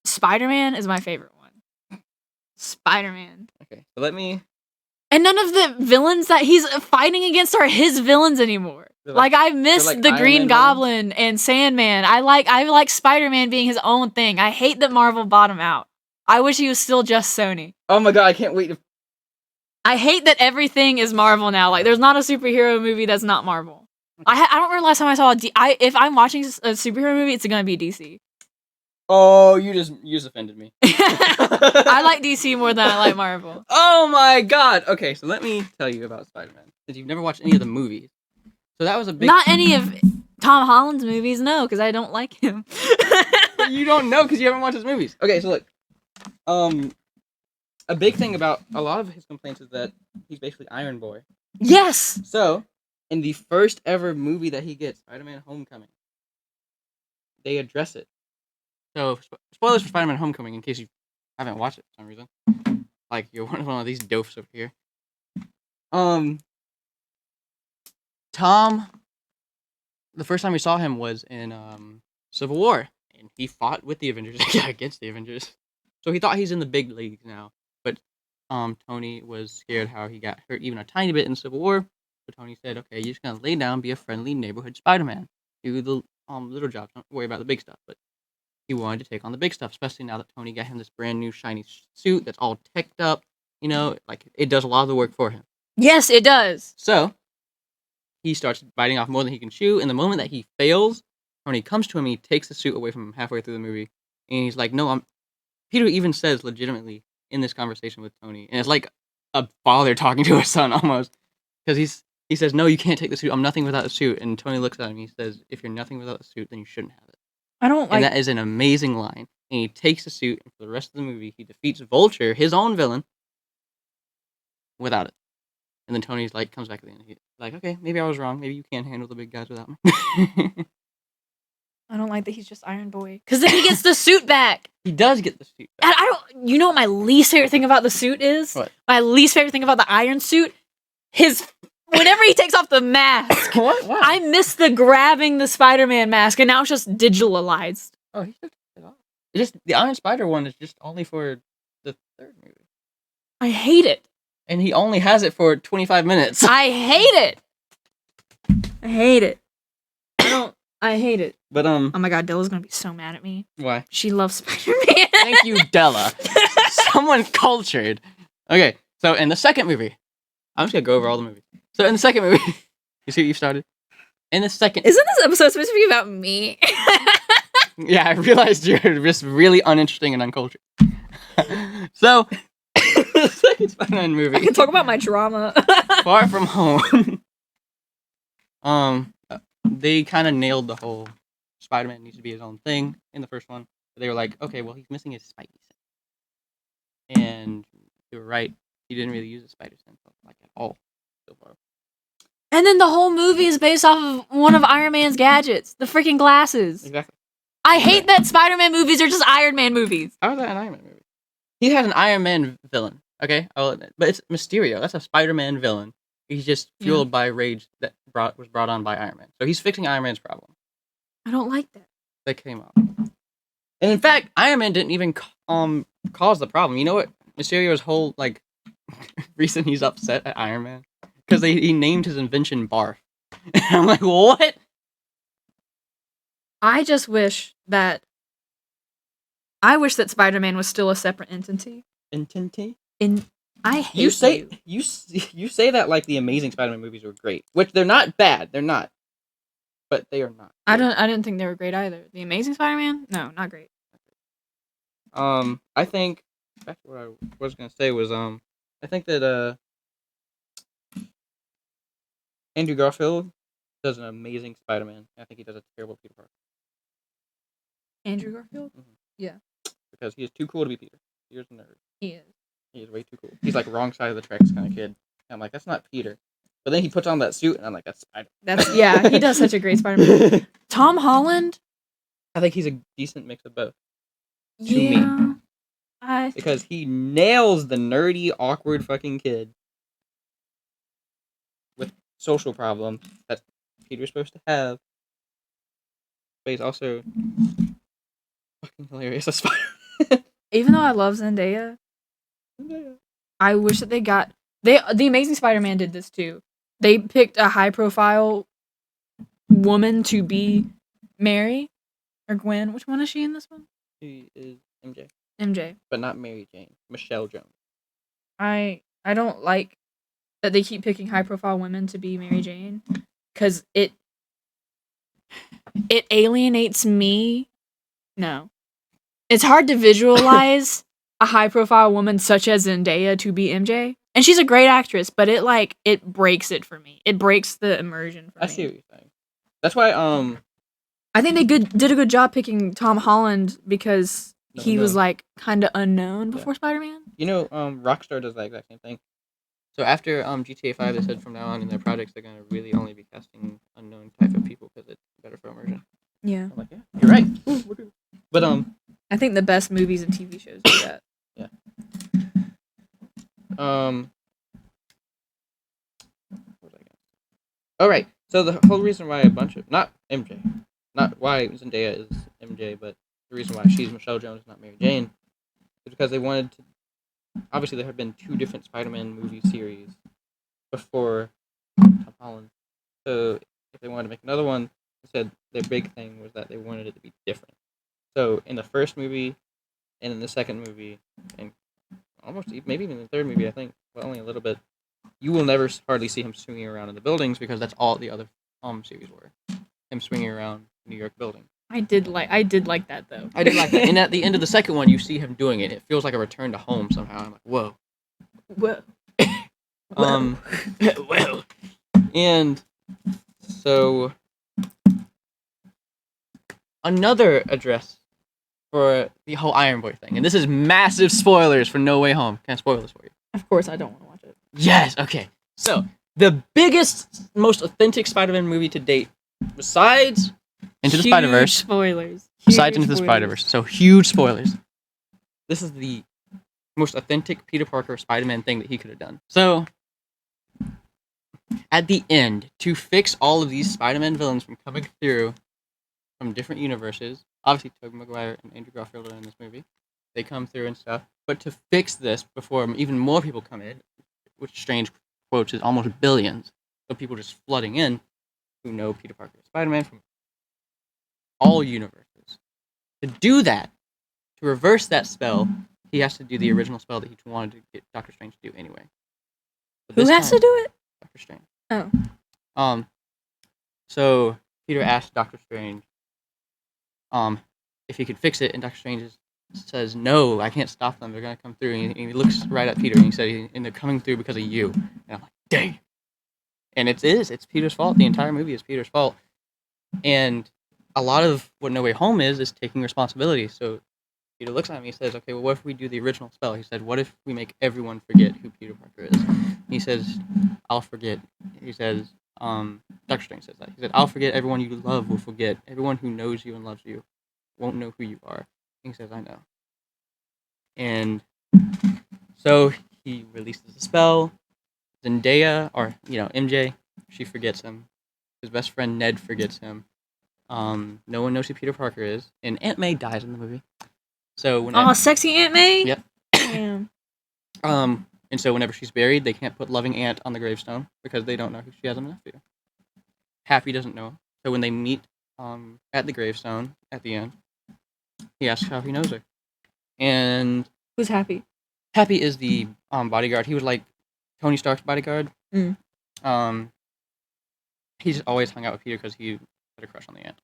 Spider-Man is my favorite one. Spider-Man. Okay, so let me. And none of the villains that he's fighting against are his villains anymore. Like I miss the Iron Green Man Goblin and Sandman. I like Spider-Man being his own thing. I hate that Marvel bought him out. I wish he was still just Sony. Oh my god, I can't wait to. I hate that everything is Marvel now. Like there's not a superhero movie that's not Marvel. I don't remember last time I saw if I'm watching a superhero movie, it's gonna be DC. Oh, you just offended me. I like DC more than I like Marvel. Oh my god. Okay, so let me tell you about Spider-Man. Since you've never watched any of the movies. So that was a big... Not any of Tom Holland's movies, no, because I don't like him. You don't know because you haven't watched his movies. Okay, so look. A big thing about a lot of his complaints is that he's basically Iron Boy. Yes! So, in the first ever movie that he gets, Spider-Man Homecoming, they address it. So, spoilers for Spider-Man Homecoming in case you haven't watched it for some reason. Like, you're one of these doofs over here. Tom, the first time we saw him was in Civil War, and he fought with the Avengers, against the Avengers. So he thought he's in the big leagues now, but Tony was scared how he got hurt even a tiny bit in Civil War. So Tony said, "Okay, you're just gonna lay down, be a friendly neighborhood Spider-Man, do the little jobs, don't worry about the big stuff." But he wanted to take on the big stuff, especially now that Tony got him this brand new shiny suit that's all teched up. You know, like it does a lot of the work for him. Yes, it does. So he starts biting off more than he can chew. And the moment that he fails, Tony comes to him and he takes the suit away from him halfway through the movie. And he's like, "No, Peter even says legitimately in this conversation with Tony, and it's like a father talking to a son almost, because he says, "No, you can't take the suit. I'm nothing without the suit." And Tony looks at him and he says, "If you're nothing without the suit, then you shouldn't have it." I don't like... And that is an amazing line. And he takes the suit, and for the rest of the movie, he defeats Vulture, his own villain, without it. And then Tony's like, comes back at the end. He's like, "Okay, maybe I was wrong. Maybe you can handle the big guys without me." I don't like that he's just Iron Boy. Because then he gets the suit back. He does get the suit back. And I don't... You know what my least favorite thing about the suit is? What? My least favorite thing about the Iron Suit? Whenever he takes off the mask. What? Wow. I miss the grabbing the Spider-Man mask, and now it's just digitalized. Oh, he took it off. The Iron Spider one is just only for the third movie. I hate it. And he only has it for 25 minutes. I hate it. I hate it. I hate it. But Oh my god, Della's gonna be so mad at me. Why? She loves Spider-Man. Thank you, Della. Someone cultured. Okay, so in the second movie, I'm just gonna go over all the movies. So in the second movie, you see what you've started? In the second... Isn't this episode supposed to be about me? Yeah, I realized you're just really uninteresting and uncultured. So, the second Spider-Man movie... I can talk about my drama. Far From Home. They kind of nailed the whole Spider-Man needs to be his own thing in the first one. They were like, okay, well, he's missing his Spidey sense. And they were right. He didn't really use his Spider sense, like, at all so far. And then the whole movie is based off of one of Iron Man's gadgets. The freaking glasses. Exactly. I hate that Spider-Man movies are just Iron Man movies. How is that an Iron Man movie? He has an Iron Man villain, okay? I'll admit. But it's Mysterio. That's a Spider-Man villain. He's just fueled by rage that was brought on by Iron Man. So he's fixing Iron Man's problem. I don't like that. That came up. And in fact, Iron Man didn't even cause the problem. You know what? Mysterio's whole, like, reason he's upset at Iron Man? Because he named his invention Barf. And I'm like, what? I wish that Spider-Man was still a separate entity. Entity? I hate you say that like the Amazing Spider-Man movies were great, which they're not bad. They're not, but they are not. I didn't think they were great either. The Amazing Spider-Man? No, not great. I think back to what I was gonna say was I think that Andrew Garfield does an amazing Spider-Man. I think he does a terrible Peter Parker. Andrew Garfield? Mm-hmm. Yeah. Because he is too cool to be Peter. Peter's a nerd. He is. He is way too cool. He's like wrong side of the tracks kind of kid. And I'm like, that's not Peter. But then he puts on that suit, and I'm like, that's Spider. Yeah, he does such a great Spider-Man. Tom Holland? I think he's a decent mix of both. To me. Yeah. Because he nails the nerdy, awkward fucking kid with social problems that Peter's supposed to have. But he's also fucking hilarious as Spider-Man. Even though I love Zendaya, I wish that the Amazing Spider-Man did this too. They picked a high-profile woman to be Mary or Gwen. Which one is she in this one? She is MJ. MJ. But not Mary Jane. Michelle Jones. I don't like that they keep picking high-profile women to be Mary Jane because it alienates me. No, it's hard to visualize a high-profile woman such as Zendaya to be MJ, and she's a great actress, but it breaks it for me. It breaks the immersion for me. I see what you're saying. That's why I think they did a good job picking Tom Holland because he was like kind of unknown before Spider-Man. You know, Rockstar does that exact same thing. So after GTA 5, they said from now on in their projects they're gonna really only be casting unknown type of people because it's better for immersion. Yeah. I'm like, yeah, you're right. But I think the best movies and TV shows do that. Yeah. What was I gonna say? Oh right. So the whole reason why not why Zendaya is MJ, but the reason why she's Michelle Jones, not Mary Jane, is because they wanted to. Obviously, there have been 2 different Spider-Man movie series before Tom Holland. So if they wanted to make another one, they said their big thing was that they wanted it to be different. So in the first movie, and in the second movie, and almost maybe even the third movie, I think, but only a little bit, you will never hardly see him swinging around in the buildings because that's all the other series were. Him swinging around New York buildings. I did like that though. I did like that. And at the end of the second one, you see him doing it. It feels like a return to home somehow. I'm like, whoa. Whoa. Well. And so another address for the whole Iron Boy thing. And this is massive spoilers for No Way Home. Can I spoil this for you? Of course, I don't want to watch it. Yes, okay. So, the biggest, most authentic Spider-Man movie to date, besides Into the Spider-Verse. Spoilers. Besides Into the Spider-Verse. So, huge spoilers. This is the most authentic Peter Parker Spider-Man thing that he could have done. So, at the end, to fix all of these Spider-Man villains from coming through from different universes, obviously Tobey Maguire and Andrew Garfield are in this movie. They come through and stuff. But to fix this before even more people come in, which Strange quotes is almost billions of people just flooding in who know Peter Parker is Spider-Man from all universes. To do that, to reverse that spell, he has to do the original spell that he wanted to get Doctor Strange to do anyway. But Who has to do it? Doctor Strange. Oh. So Peter asked Doctor Strange if he could fix it, and Doctor Strange says, "No, I can't stop them. They're gonna come through." And he looks right at Peter and he said, "And they're coming through because of you." And I'm like, "Dang!" And it's Peter's fault. The entire movie is Peter's fault. And a lot of what No Way Home is taking responsibility. So Peter looks at me and says, "Okay, well, what if we do the original spell?" He said, "What if we make everyone forget who Peter Parker is?" He says, "I'll forget." He says, Doctor Strange says that. He said, "I'll forget. Everyone you love will forget. Everyone who knows you and loves you won't know who you are." He says, "I know." And so he releases the spell. Zendaya, or MJ, she forgets him. His best friend Ned forgets him. No one knows who Peter Parker is, and Aunt May dies in the movie. So when sexy Aunt May. Yep. Damn. And so whenever she's buried, they can't put loving Aunt on the gravestone because they don't know who she has a nephew. Happy doesn't know. So when they meet at the gravestone at the end, he asks how he knows her. And who's Happy? Happy is the bodyguard. He was like Tony Stark's bodyguard. Mm. He just always hung out with Peter because he had a crush on the Aunt.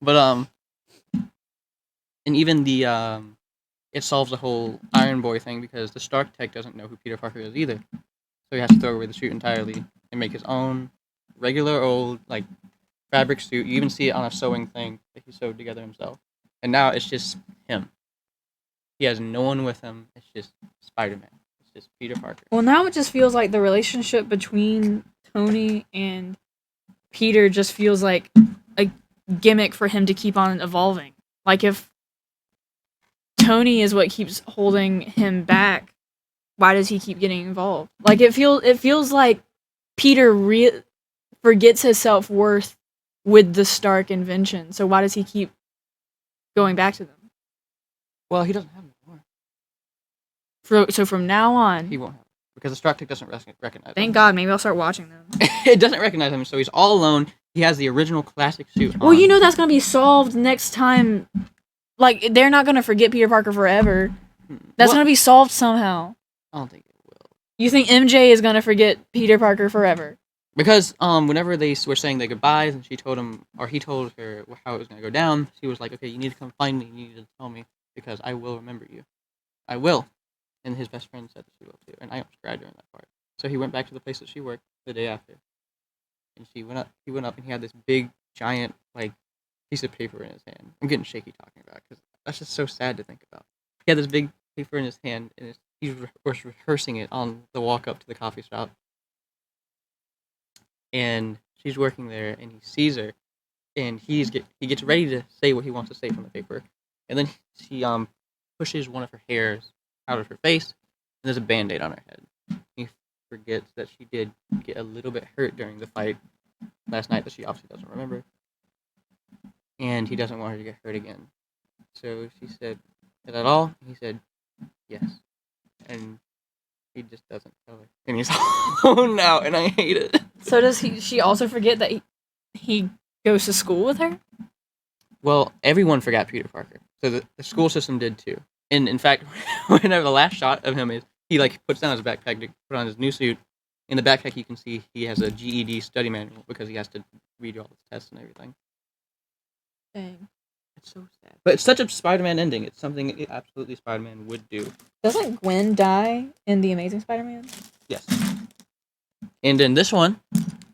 But and even the it solves the whole Iron Boy thing because the Stark tech doesn't know who Peter Parker is either. So he has to throw away the suit entirely and make his own regular old like fabric suit. You even see it on a sewing thing that he sewed together himself. And now it's just him. He has no one with him. It's just Spider-Man. It's just Peter Parker. Well, now it just feels like the relationship between Tony and Peter just feels like a gimmick for him to keep on evolving. Like if Tony is what keeps holding him back, why does he keep getting involved? Like, it feels like Peter forgets his self-worth with the Stark invention. So why does he keep going back to them? Well, he doesn't have them anymore. So from now on, He won't have them because the Stark Tech doesn't recognize thank him. God, maybe I'll start watching them. It doesn't recognize him, so he's all alone. He has the original classic suit on. Well, you know that's gonna be solved next time. Like, they're not gonna forget Peter Parker forever. That's gonna be solved somehow. I don't think it will. You think MJ is gonna forget Peter Parker forever? Because whenever they were saying their goodbyes, and she told him, or he told her how it was gonna go down, she was like, "Okay, you need to come find me. You need to tell me because I will remember you. I will." And his best friend said that she will too, and I almost cried during that part. So he went back to the place that she worked the day after, and he went up, and he had this big, giant, like, piece of paper in his hand. I'm getting shaky talking about it because that's just so sad to think about. He had this big paper in his hand, and he was rehearsing it on the walk up to the coffee shop. And she's working there, and he sees her, and he gets ready to say what he wants to say from the paper, and then she pushes one of her hairs out of her face, and there's a Band-Aid on her head. He forgets that she did get a little bit hurt during the fight last night that she obviously doesn't remember, and he doesn't want her to get hurt again. So she said, "Is that all?" And he said, "Yes." And he just doesn't tell her, and he's home now, and I hate it. So does she also forget that he goes to school with her? Well, everyone forgot Peter Parker, so the school system did too. And in fact, whenever the last shot of him is, he like puts down his backpack to put on his new suit. In the backpack, you can see he has a GED study manual because he has to read all his tests and everything. Dang. It's so sad. But it's such a Spider-Man ending. It's something absolutely Spider-Man would do. Doesn't Gwen die in The Amazing Spider-Man? Yes. And in this one,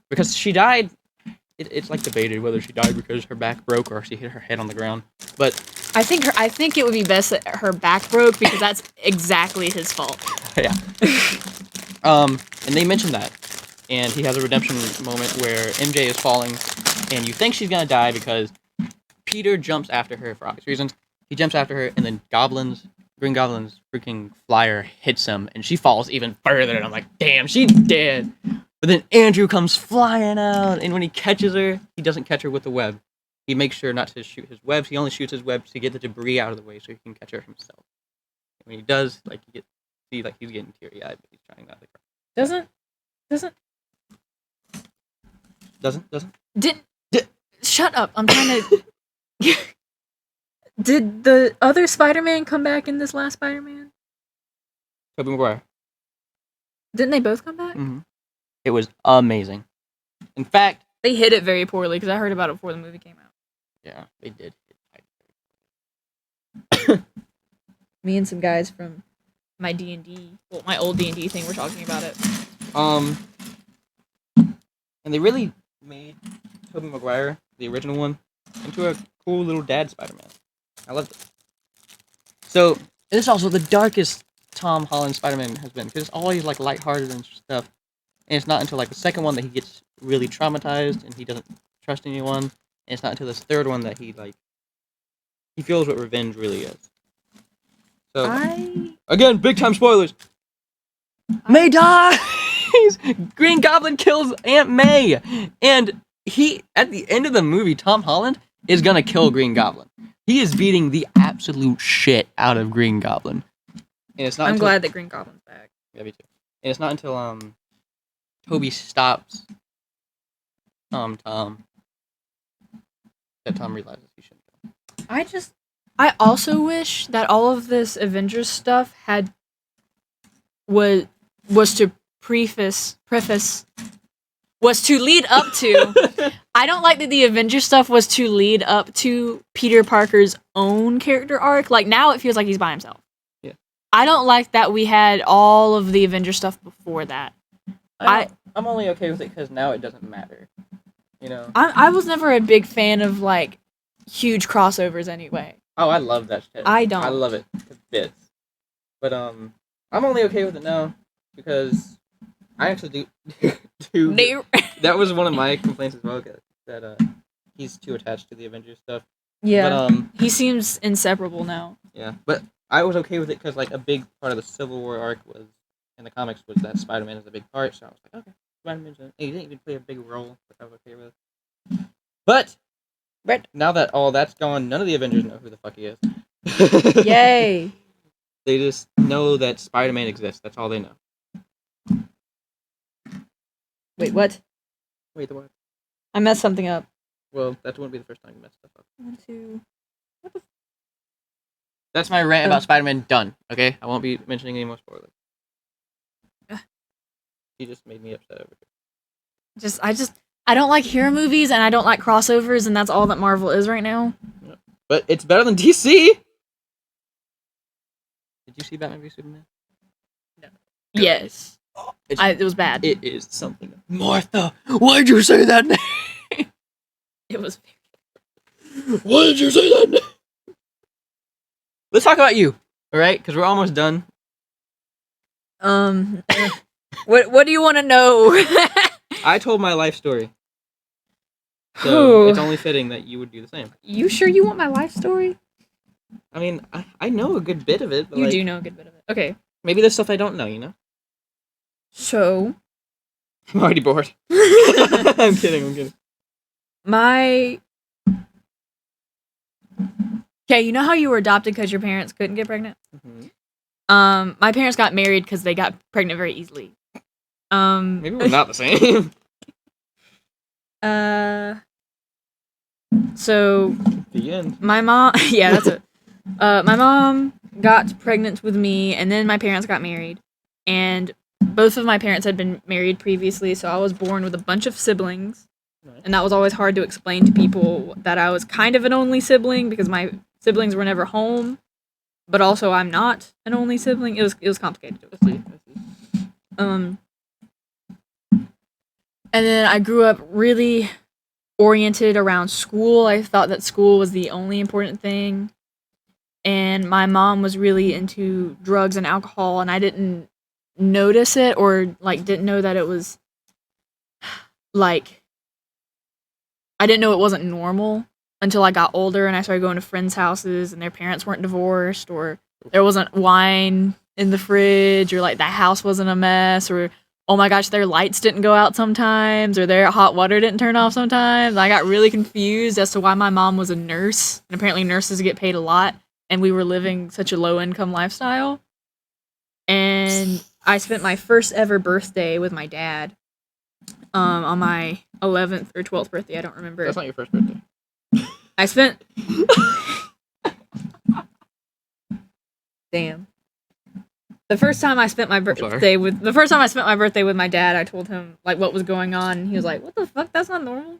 because she died, it's like debated whether she died because her back broke or she hit her head on the ground. But I think it would be best that her back broke because that's exactly his fault. Yeah. And they mentioned that. And he has a redemption moment where MJ is falling, and you think she's gonna die because Peter jumps after her for obvious reasons. He jumps after her, and then Green Goblin's freaking flyer hits him, and she falls even further, and I'm like, damn, she's dead. But then Andrew comes flying out, and when he catches her, he doesn't catch her with the web. He makes sure not to shoot his webs. He only shoots his webs to get the debris out of the way so he can catch her himself. And when he does, like, you see, like, he's getting teary-eyed, but he's trying not to cry. Shut up. I'm trying to... Did the other Spider-Man come back in this last Spider-Man? Tobey Maguire. Didn't they both come back? Mm-hmm. It was amazing. In fact... They hit it very poorly, because I heard about it before the movie came out. Yeah, they did. Me and some guys from my D&D, well, my old D&D thing, were talking about it. And they really made Tobey Maguire, the original one, into a cool little dad Spider-Man. I loved it. So, this is also the darkest Tom Holland Spider-Man has been, because it's always, like, lighthearted and stuff. And it's not until, like, the second one that he gets really traumatized and he doesn't trust anyone. And it's not until this third one that he feels what revenge really is. So, again, big time spoilers. May dies! Green Goblin kills Aunt May! And at the end of the movie, Tom Holland is gonna kill Green Goblin. He is beating the absolute shit out of Green Goblin. And it's not I'm glad that Green Goblin's back. Yeah, me too. And it's not until, Toby stops, Tom, that Tom realizes he shouldn't go. I also wish that all of this Avengers stuff was to lead up to. I don't like that the Avengers stuff was to lead up to Peter Parker's own character arc. Like, now it feels like he's by himself. Yeah. I don't like that we had all of the Avengers stuff before that. I'm only okay with it because now it doesn't matter. You know? I was never a big fan of, like, huge crossovers anyway. Oh, I love that shit. I don't. I love it to bits. But, I'm only okay with it now because I actually do that was one of my complaints as well, that he's too attached to the Avengers stuff. Yeah. But, he seems inseparable now. Yeah, but I was okay with it because like a big part of the Civil War arc was in the comics was that Spider-Man is a big part. So I was like, okay, Spider-Man's in it. He didn't even play a big role, which I was okay with. But now that all that's gone, none of the Avengers know who the fuck he is. Yay! They just know that Spider-Man exists. That's all they know. Wait, what? Wait, the what? I messed something up. Well, that wouldn't be the first time you messed stuff up. 1, 2. That's my rant about Spider-Man done. Okay, I won't be mentioning any more spoilers. He just made me upset over it. I don't like hero movies and I don't like crossovers, and that's all that Marvel is right now. But it's better than DC. Did you see Batman v Superman? No. Yes. It was bad. It is something. Martha, why'd you say that name? It was. Why did you say that name? Let's talk about you, all right? Because we're almost done. What do you want to know? I told my life story, so it's only fitting that you would do the same. You sure you want my life story? I mean, I know a good bit of it. But you do know a good bit of it. Okay. Maybe there's stuff I don't know, you know? So. I'm already bored. I'm kidding. Okay, you know how you were adopted because your parents couldn't get pregnant? Mm-hmm. My parents got married because they got pregnant very easily. Maybe we're not the same. So. The end. My mom. Yeah, that's it. My mom got pregnant with me, and then my parents got married. And both of my parents had been married previously, so I was born with a bunch of siblings. Nice. And that was always hard to explain to people that I was kind of an only sibling because my siblings were never home. But also, I'm not an only sibling. It was complicated. I see. And then I grew up really oriented around school. I thought that school was the only important thing. And my mom was really into drugs and alcohol, and I didn't notice it or like didn't know that it was like I didn't know it wasn't normal until I got older and I started going to friends' houses and their parents weren't divorced or there wasn't wine in the fridge or like the house wasn't a mess or oh my gosh, their lights didn't go out sometimes or their hot water didn't turn off sometimes. I got really confused as to why my mom was a nurse, and apparently nurses get paid a lot and we were living such a low income lifestyle. And I spent my first ever birthday with my dad on my 11th or 12th birthday. I don't remember. That's not your first birthday. I spent... Damn. The first time I spent my birthday with my dad, I told him like what was going on, and he was like, "What the fuck? That's not normal."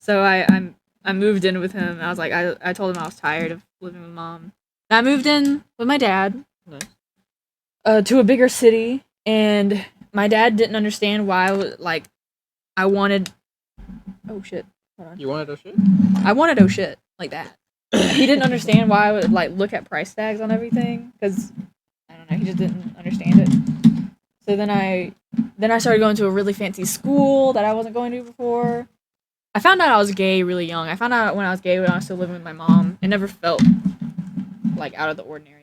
So I moved in with him. I was like, I told him I was tired of living with mom. And I moved in with my dad. Nice. To a bigger city, and my dad didn't understand why I wanted. Oh shit! Hold on. You wanted oh shit? I wanted oh shit like that. He didn't understand why I would like look at price tags on everything because I don't know. He just didn't understand it. So then I started going to a really fancy school that I wasn't going to before. I found out I was gay really young. I found out when I was gay when I was still living with my mom. It never felt like out of the ordinary.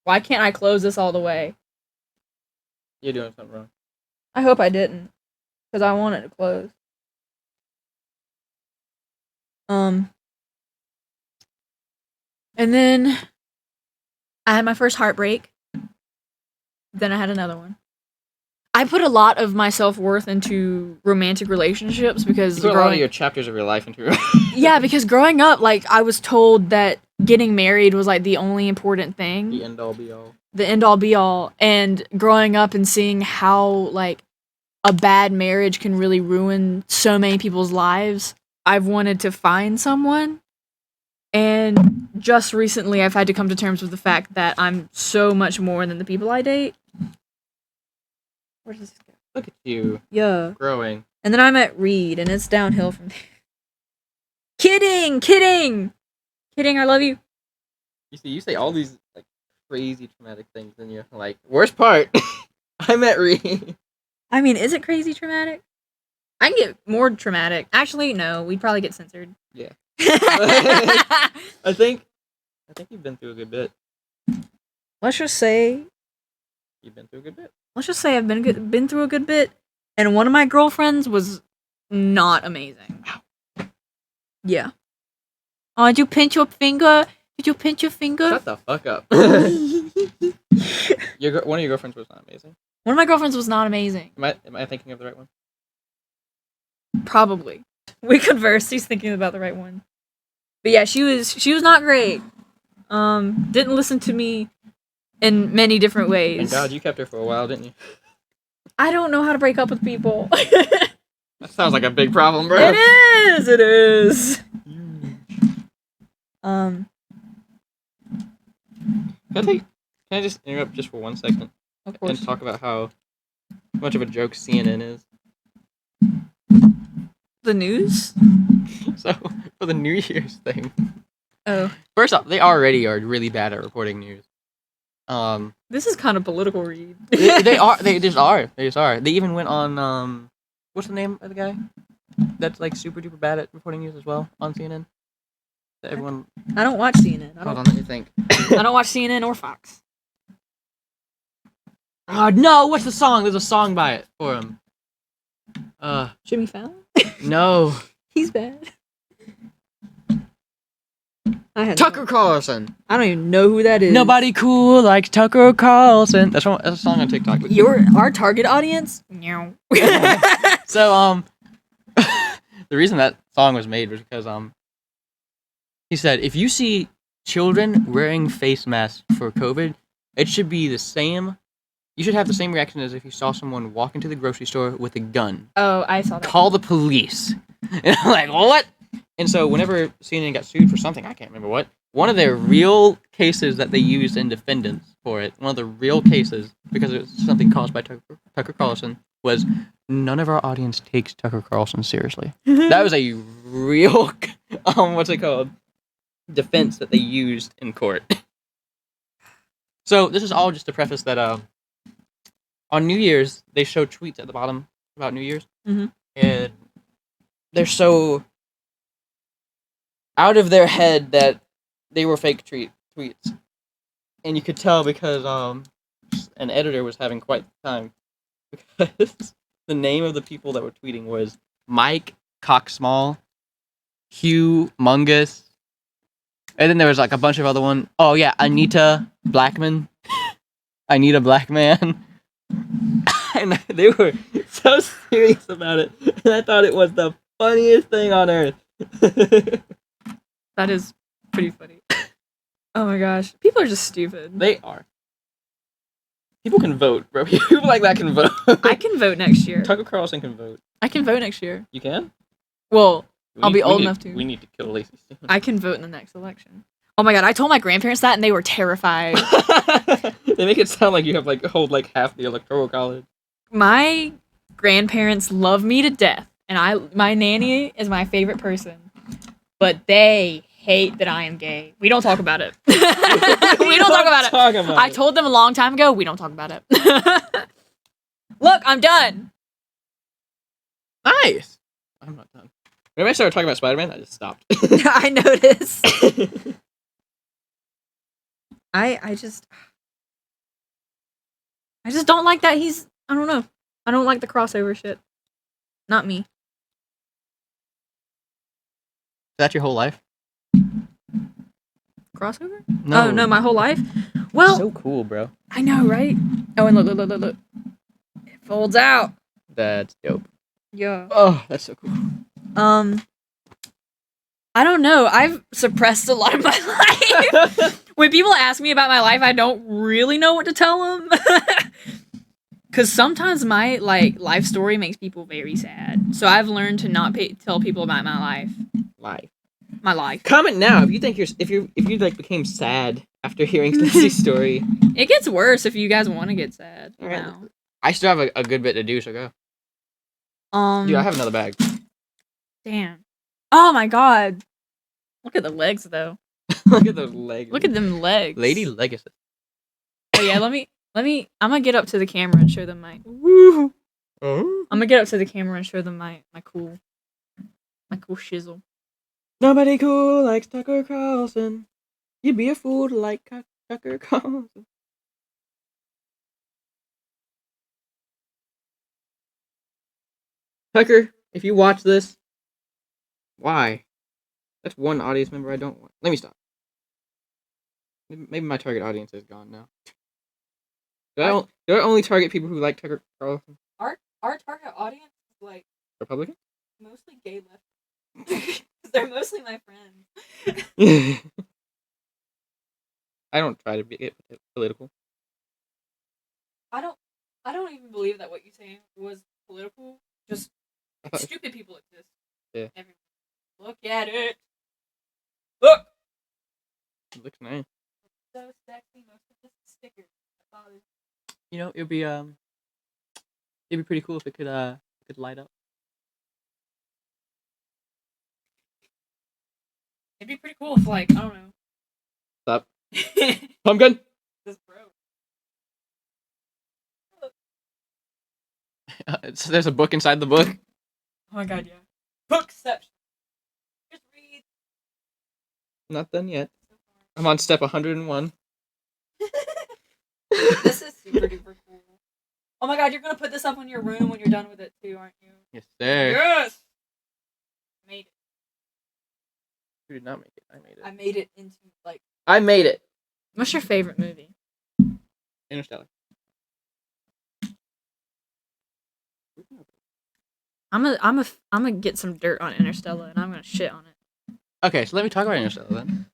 Why can't I close this all the way? You're doing something wrong. I hope I didn't, because I want it to close. And then I had my first heartbreak. Then I had another one. I put a lot of my self-worth into romantic relationships because you put a lot of your chapters of your life into Yeah, because growing up, like, I was told that getting married was, like, the only important thing. The end-all, be-all. The end-all, be-all. And growing up and seeing how, like, a bad marriage can really ruin so many people's lives, I've wanted to find someone. And just recently, I've had to come to terms with the fact that I'm so much more than the people I date. Where does this go? Look at you. Yeah. Growing. And then I met Reid, and it's downhill from there. Kidding! I love you. You say all these like crazy traumatic things, and you're like, worst part, I met Reid. I mean, is it crazy traumatic? I can get more traumatic. Actually, no, we'd probably get censored. Yeah. I think you've been through a good bit. let's just say You've been through a good bit. I've been through a good bit, and one of my girlfriends was not amazing. Ow. Yeah. Oh, did you pinch your finger? Did you pinch your finger? Shut the fuck up. One of your girlfriends was not amazing. One of my girlfriends was not amazing. Am I thinking of the right one? Probably. We conversed. He's thinking about the right one. But yeah, she was not great. Didn't listen to me in many different ways. Thank God you kept her for a while, didn't you? I don't know how to break up with people. That sounds like a big problem, bro. It is. Can I just interrupt just for 1 second Of course. and talk about how much of a joke CNN is? The news? So, for the New Year's thing. Oh. First off, they already are really bad at reporting news. This is kind of political, Reid. They just are. They even went on, what's the name of the guy? That's like super duper bad at reporting news as well on CNN? That everyone... I don't watch CNN. Hold on, let me think. I don't watch CNN or Fox. Oh, no, what's the song? There's a song by it for him. Jimmy Fallon? No. He's bad. Tucker Carlson. I don't even know who that is. Nobody cool like Tucker Carlson. That's a song on TikTok. Our target audience? No. So, the reason that song was made was because, he said, if you see children wearing face masks for COVID, it should be the same. You should have the same reaction as if you saw someone walk into the grocery store with a gun. Oh, I saw that. Call the police. And I'm like, what? And so whenever CNN got sued for something, I can't remember what, one of their real cases that they used in defendants for it, one of the real cases, because it was something caused by Tucker Carlson, was none of our audience takes Tucker Carlson seriously. That was a real, what's it called? Defense that they used in court. So this is all just to preface that on New Year's they show tweets at the bottom about New Year's, and they're so out of their head that they were fake tweets, and you could tell because an editor was having quite the time because the name of the people that were tweeting was Mike Cocksmall, Hugh Mungus. And then there was like a bunch of other one. Oh yeah, Anita Blackman. Anita Blackman. And they were so serious about it. And I thought it was the funniest thing on earth. That is pretty funny. Oh my gosh. People are just stupid. They are. People can vote, bro. People like that can vote. I can vote next year. Tucker Carlson can vote. I can vote next year. You can? Well, I'll be old enough to. We need to kill Lacey soon. I can vote in the next election. Oh my god, I told my grandparents that and they were terrified. They make it sound like you have hold half the electoral college. My grandparents love me to death, and my nanny is my favorite person. But they hate that I am gay. We don't talk about it. We don't talk about it. I told them a long time ago, we don't talk about it. Look, I'm done. Nice. I'm not done. Whenever I started talking about Spider-Man, I just stopped. I noticed. I just don't like that I don't know. I don't like the crossover shit. Not me. Is that your whole life? Crossover? No. Oh, no, my whole life? Well, so cool, bro. I know, right? Oh, and look. It folds out. That's dope. Yeah. Oh, that's so cool. I don't know. I've suppressed a lot of my life. When people ask me about my life, I don't really know what to tell them. Because sometimes my life story makes people very sad. So I've learned to not tell people about my life. My life. Comment now if you think if you became sad after hearing Lacey's story. It gets worse if you guys want to get sad. All right. I still have a good bit to do, so go. Dude, I have another bag. Damn. Oh my god. Look at the legs though. Look at those legs. Look at them legs. Lady Legacy. Oh yeah, let me I'm gonna get up to the camera and show them my woo. I'm gonna get up to the camera and show them my cool shizzle. Nobody cool like Tucker Carlson. You'd be a fool to like Tucker Carlson. Tucker, if you watch this, why? That's one audience member I don't want. Let me stop. Maybe my target audience is gone now. Do I only target people who like Tucker Carlson? Our target audience is like Republican? mostly gay left. They're mostly my friends. I don't try to be political. I don't even believe that what you saying was political. Just stupid people exist. Yeah. Everywhere. Look at it. Look. It looks nice. So sexy. Most of this is stickers. You know, it'd be pretty cool if it could light up. It'd be pretty cool if, like, I don't know. Stop. Pumpkin. This broke. There's a book inside the book. Oh my god, yeah. Bookception. Just read. Not done yet. I'm on step 101. This is super duper cool. Oh my god, you're gonna put this up in your room when you're done with it too, aren't you? Yes, sir. Yes! Made it. You did not make it. I made it. I made it into, like... I made it. What's your favorite movie? Interstellar. I'm gonna get some dirt on Interstellar and I'm gonna shit on it. Okay, so let me talk about Interstellar then.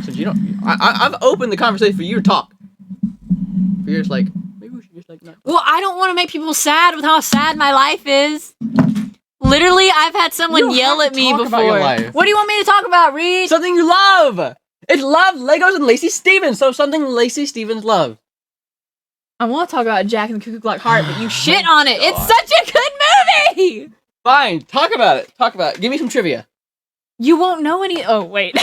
Since you don't, I've opened the conversation for you to talk. You're just like, maybe we should just like not. Well, I don't want to make people sad with how sad my life is. Literally, I've had someone yell at me before. About your life. What do you want me to talk about, Reid? Something you love. It's love, Legos, and Lacey Stevens. So something Lacey Stevens loves. I want to talk about Jack and the Cuckoo Clock Heart, but you shit on it. It's such a good movie. Fine, talk about it. Talk about it. Give me some trivia. You won't know any. Oh wait.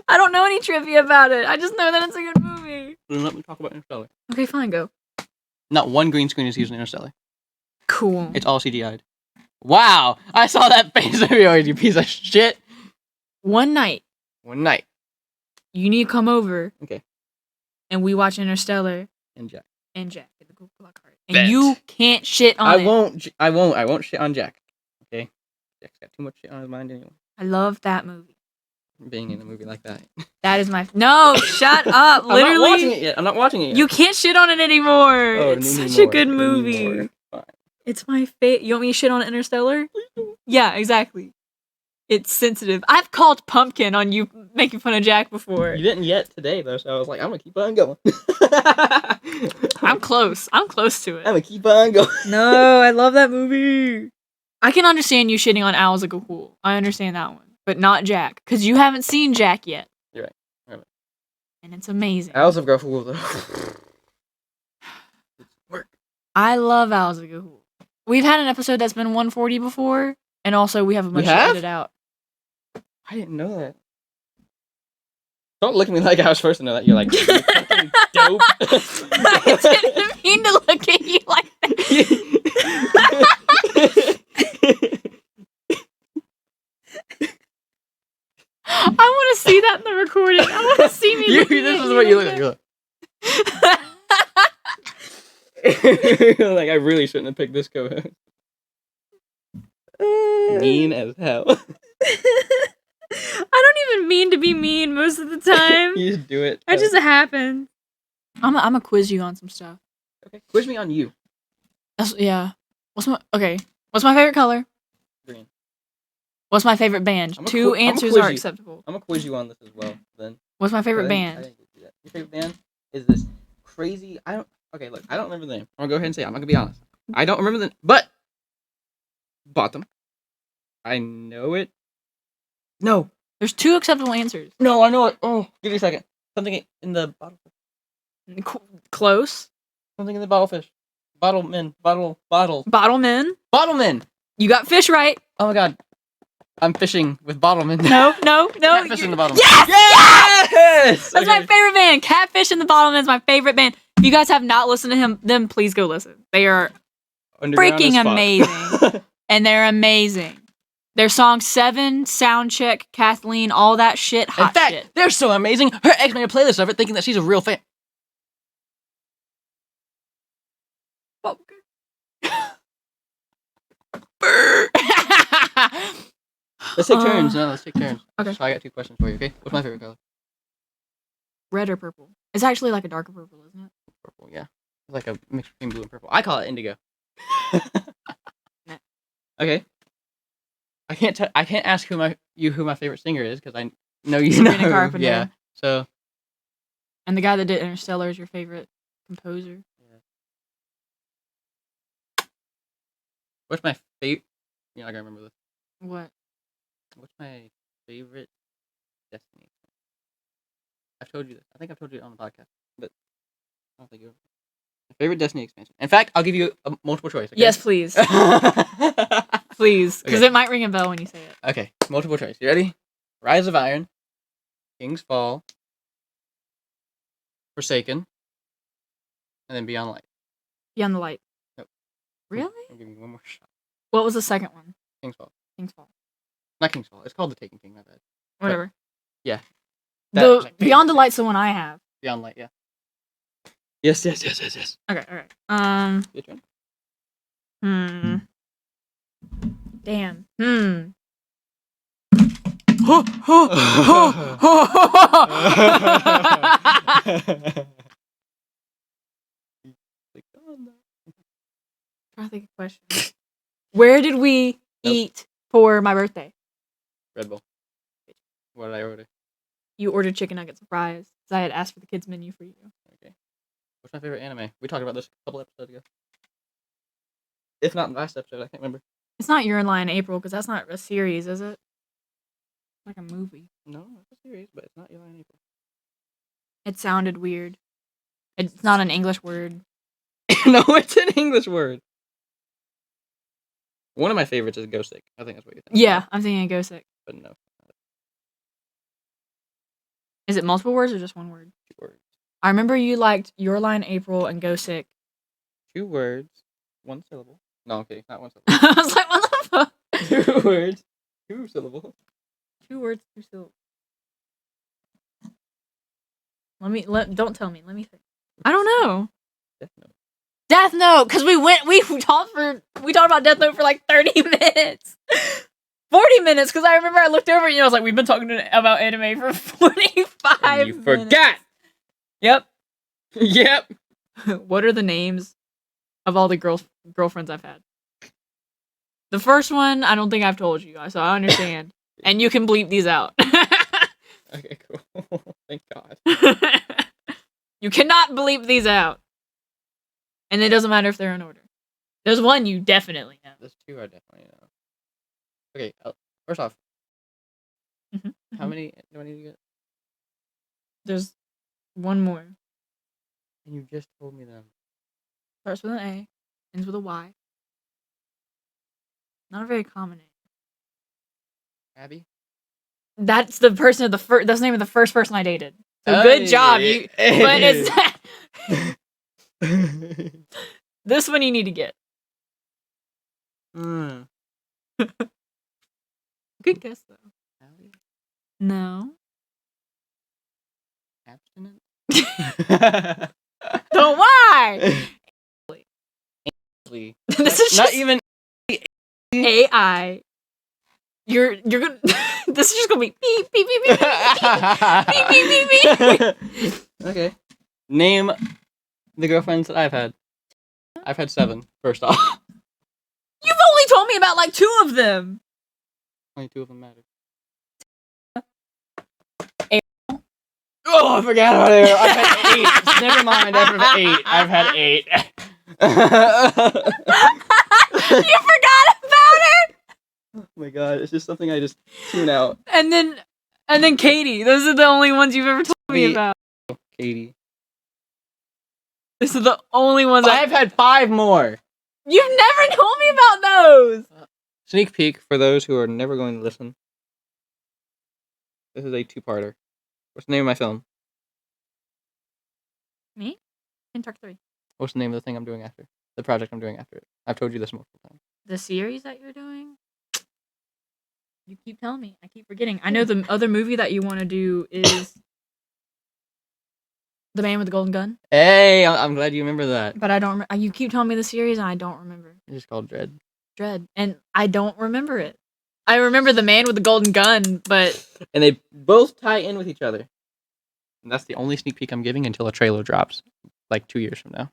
I don't know any trivia about it. I just know that it's a good movie. Then let me talk about Interstellar. Okay, fine, go. Not one green screen is used in Interstellar. Cool. It's all CGI'd. Wow, I saw that face of yours, you piece of shit. One night. One night. You need to come over. Okay. And we watch Interstellar. And Jack. And Jack and the Cuckoo Clock Heart. And you can't shit on it. I won't shit on Jack. Okay? Jack's got too much shit on his mind anyway. I love that movie. Being in a movie like that. That is my... No, shut up. Literally. I'm not watching it yet. I'm not watching it yet. You can't shit on it anymore. Oh, it's such a good movie. It's my favorite. You want me to shit on Interstellar? Yeah, exactly. It's sensitive. I've called Pumpkin on you making fun of Jack before. You didn't yet today, though, so I was like, I'm gonna keep on going. I'm close. I'm close to it. I'm gonna keep on going. No, I love that movie. I can understand you shitting on Owl's a Ghoul. I understand that one. But not Jack. Because you haven't seen Jack yet. You're right. Right. And it's amazing. Owls of Ghoul, though. Work. I love Owls of Ghoul. We've had an episode that's been 140 before. And also, we have a bunch to edit out. I didn't know that. Don't look at me like I was supposed to know that. You're like, you fucking dope. I didn't mean to look at you like that. I want to see that in the recording. I want to see me. This is what you look like. You're like, I really shouldn't have picked this co-host. Mean as hell. I don't even mean to be mean most of the time. You just do it. It just happens. I'm gonna quiz you on some stuff. Okay, quiz me on you. Yeah. What's my favorite color? Green. What's my favorite band? Two answers are acceptable. I'm gonna quiz you on this as well. Then. What's my favorite band? I didn't do that. Your favorite band is this crazy. Okay, look, I don't remember the name. I'm gonna go ahead and say it. I'm not gonna be honest. I don't remember the. But bought them. I know it. No. There's two acceptable answers. No, I know it. Oh, give me a second. Something in the bottle. Close. Something in the bottlefish. Bottlemen. Bottlemen. Bottlemen. You got fish right. Oh my god. I'm fishing with Bottlemen. No. Catfish in the Bottlemen. Yes! That's my favorite band. Catfish and the Bottlemen is my favorite band. If you guys have not listened to them please go listen. They are freaking amazing. And they're amazing. Their song 7, Soundcheck, Kathleen, all that shit, hot shit. They're so amazing. Her ex made a playlist of it thinking that she's a real fan. Let's take turns. No, let's take turns. Okay. So I got 2 questions for you. Okay. What's my favorite color? Red or purple? It's actually like a darker purple, isn't it? Purple. Yeah. It's like a mix between blue and purple. I call it indigo. Okay. I can't ask who my favorite singer is because I know you Sabrina know. Carpenter. Yeah. So. And the guy that did Interstellar is your favorite composer. What's my favorite? You're not gonna remember this. What? What's my favorite Destiny? I've told you this. I think I've told you it on the podcast, but I don't think you. My favorite Destiny expansion. In fact, I'll give you a multiple choice. Okay? Yes, please. Please, because Okay. it might ring a bell when you say it. Okay, multiple choice. You ready? Rise of Iron, King's Fall, Forsaken, and then Beyond Light. Beyond the Light. Nope. Really? I'll give you one more shot. What was the second one? King's Fall. King's Fall. Not King's Fall. It's called The Taken King. My bad. Whatever. Yeah. The Beyond the Light's the one I have. Beyond Light. Yeah. Yes. Okay. All right. Your turn. Damn. Trying to think of a question. Where did we eat for my birthday? Red Bull. What did I order? You ordered chicken nuggets and fries. Because I had asked for the kids' menu for you. Okay. What's my favorite anime? We talked about this a couple episodes ago. If not in the last episode, I can't remember. It's not Your Lie in April, because that's not a series, is it? It's like a movie. No, it's a series, but it's not Your Lie in April. It sounded weird. It's not an English word. No, it's an English word. One of my favorites is Go Sick. I think that's what you're thinking. Yeah, I'm thinking Go Sick. But no. Is it multiple words or just one word? 2 words. I remember you liked Your Lie in April and Go Sick. 2 words. 1 syllable. No, I'm kidding. Not 1 syllable. I was like, what the fuck? 2 words. 2 syllables. 2 words, 2 syllables. Don't tell me. Let me think. I don't know. Death Note. Death Note, because we talked about Death Note for like 30 minutes. 40 minutes, because I remember I looked over and I was like, we've been talking about anime for 45 And you minutes. forgot. Yep. Yep. What are the names of all the girlfriends I've had? The first one, I don't think I've told you, so I understand. And you can bleep these out. Okay, cool. Thank God. You cannot bleep these out. And it doesn't matter if they're in order. There's one you definitely know. There's 2 I definitely know. Okay, first off, how many do I need to get? There's one more. And you just told me them. Starts with an A, ends with a Y. Not a very common name. Abby? That's the person of that's the name of the first person I dated. So good job. You but it's this one you need to get. Good guess though. Abby? No. Abstinence? Don't why? This is not just even AI. You're gonna this is just gonna be beep beep beep beep beep beep beep beep beep. Okay. Name the girlfriends that I've had. I've had 7, first off. You've only told me about like 2 of them. Only 2 of them matter. April. Oh, I forgot about it. I've had 8. Never mind, I've had 8. You forgot about it? Oh my god, it's just something I just tune out. And then Katie. Those are the only ones you've ever told me about. Katie. These are the only ones I've had 5 more. You've never told me about those. Sneak peek for those who are never going to listen. This is a 2-parter. What's the name of my film? Me? Kentucky 3. What's the name of the thing I'm doing after? The project I'm doing after it. I've told you this multiple times. The series that you're doing? You keep telling me. I keep forgetting. I know the other movie that you want to do is The Man with the Golden Gun. Hey, I'm glad you remember that. But I don't remember. You keep telling me the series and I don't remember. It's just called Dread. Dredd, and I don't remember it. I remember the man with the golden gun, but And they both tie in with each other. And that's the only sneak peek I'm giving until a trailer drops, like 2 years from now.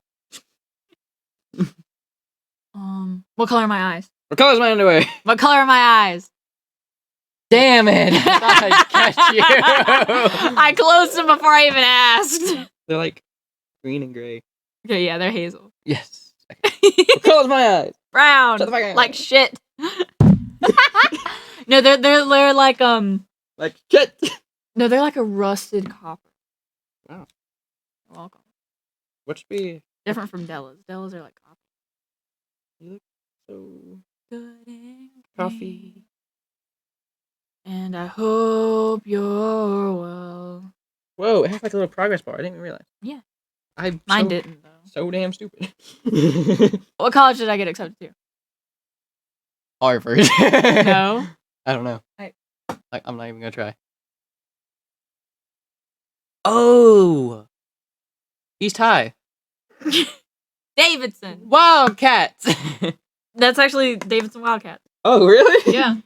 what color are my eyes? What color's my underwear? What color are my eyes? Damn it! I thought I'd catch you. I closed them before I even asked. They're like green and gray. Okay, yeah, they're hazel. Yes. What color's my eyes? Brown. Shut the fuck up. Like shit. No, they're like Like shit. No, they're like a rusted copper. Wow. You're welcome. What should be Different from Della's. Della's are like copper. You look so Good and coffee. green. And I hope you're well. Whoa, it has like a little progress bar. I didn't even realize. Yeah. Mine Didn't though. So damn stupid. What college did I get accepted to? Harvard. No. I don't know. I- I'm not even gonna try. Oh, he's Ty. Davidson. Wildcats. That's actually Davidson Wildcats. Oh, really? Yeah.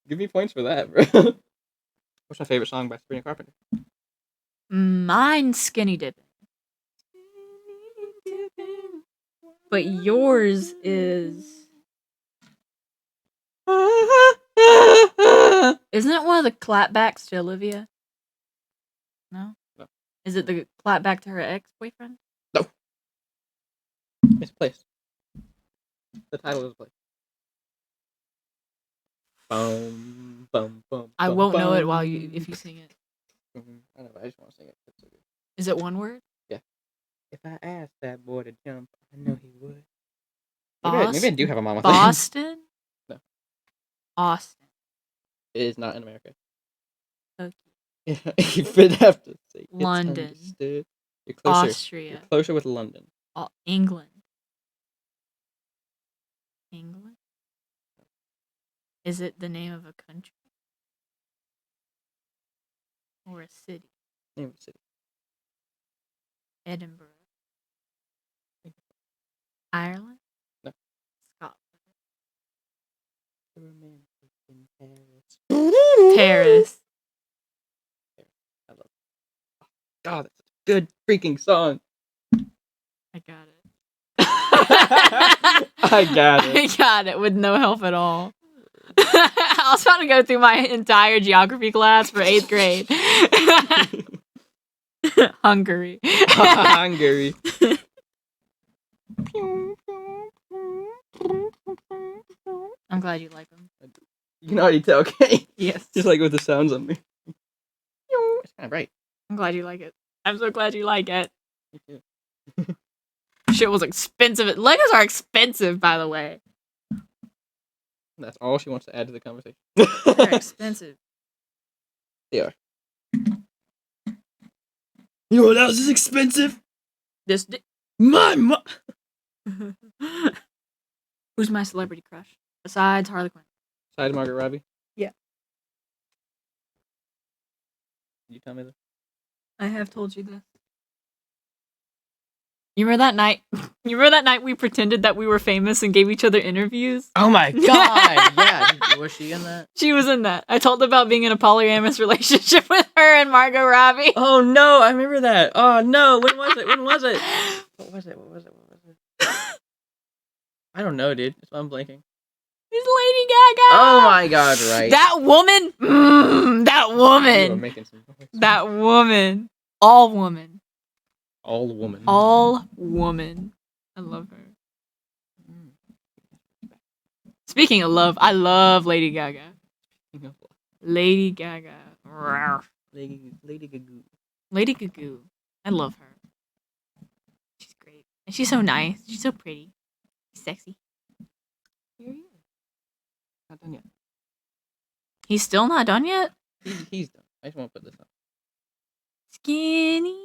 Give me points for that, bro. What's my favorite song by Sabrina Carpenter? Mine's Skinny Dipping. But yours is... Isn't it one of the clapbacks to Olivia? No? No. Is it the clapback to her ex-boyfriend? No. It's a place. The title is a place. Boom, boom, boom. I won't know it while if you sing it. I know, but I just want to sing it. It's so good. Is it one word? Yeah. If I asked that boy to jump, I know he would. Boston? Maybe I do have a mama Boston? No. Austin. It is not in America. Okay. You would have to say it's London. understood. You're closer. Austria. You're closer with London. England. England? Is it the name of a country? Or a city? Name of the city. Edinburgh. Ireland? No. Scotland. Romantic in Paris. Paris. I love it. God, that's a good freaking song. I got it. I got it. I got it with no help at all. I was about to go through my entire geography class for 8th grade. Hungary. Hungary. I'm glad you like them. You can already tell, okay? Yes. Just like with the sounds on me. It's kind of bright. I'm glad you like it. I'm so glad you like it. Me too. Shit was expensive. Legos are expensive, by the way. That's all she wants to add to the conversation. They're expensive. They are. You know what else is expensive? This. Who's my celebrity crush besides Harley Quinn? Besides Margaret Robbie? Yeah. Can you tell me this? I have told you this. You remember that night? You remember that night we pretended that we were famous and gave each other interviews? Oh my god! Yeah, was she in that? She was in that. I told about being in a polyamorous relationship with her and Margot Robbie. Oh no, I remember that. Oh no, when was it? When was it? What was it? I don't know, dude. That's why I'm blanking. It's Lady Gaga. Oh my god, right. That woman. That You were woman. making some noise. That woman. All woman. All woman. All woman. I love her. Speaking of love, I love Lady Gaga. Lady Gaga. Lady Gaga. Lady Gaga. I love her. She's great. And she's so nice. She's so pretty. She's sexy. Here he is. Not done yet. He's still not done yet? He's done. I just want to put this on. Skinny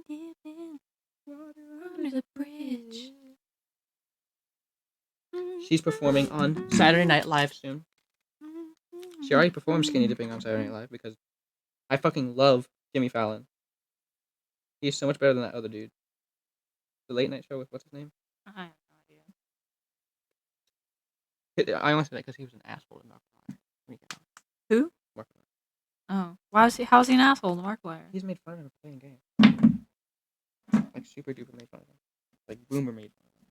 dipping under the bridge. She's performing on Saturday Night Live soon. She already performed Skinny Dipping on Saturday Night Live because I fucking love Jimmy Fallon. He's so much better than that other dude. The late night show with what's his name? I have no idea. I only say that because he was an asshole to Markiplier. Who? Markiplier. Oh, why was he? How is he an asshole to Markiplier? He's made fun of him playing games. Like super duper made fun of him. Like Boomer made fun of him.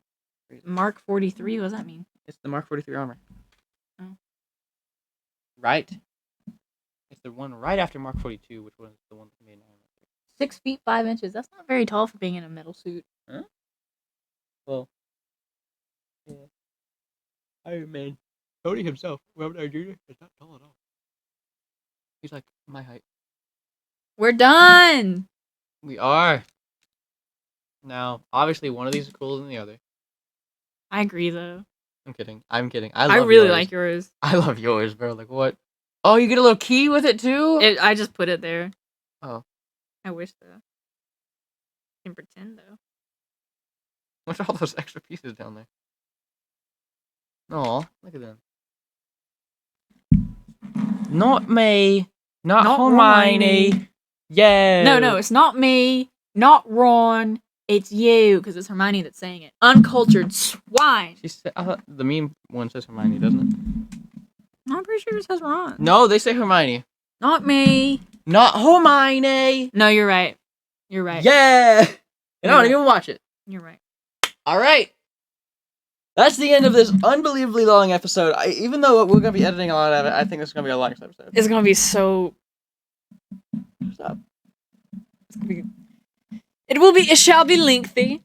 Crazy. Mark 43. What does that mean? It's the Mark 43 armor. Oh. Right. It's the one right after Mark 42, which was the one that made 9. 6 feet 5 inches. That's not very tall for being in a metal suit. Huh? Well, yeah. Iron Man, Tony himself, Robert Downey Jr., is not tall at all. He's like my height. We're done. We are. Now, obviously, one of these is cooler than the other. I agree, though. I'm kidding. I I really yours. like yours. I love yours, bro. Like, what? Oh, you get a little key with it, too? I just put it there. Oh. I wish, though. Can pretend, though. What's all those extra pieces down there? Aw, look at them. Not me. Not Hermione. Yeah. No, it's not me. Not Ron. It's you, because it's Hermione that's saying it. Uncultured swine. She said, the meme one says Hermione, doesn't it? I'm pretty sure it says Ron. No, they say Hermione. Not me. Not Hermione. No, you're right. You're right. Yeah. And I don't even watch it. You're right. All right. That's the end of this unbelievably long episode. Even though we're going to be editing a lot of it, I think this is going to be our longest episode. It's going to be so... Stop. It's gonna be... It shall be lengthy.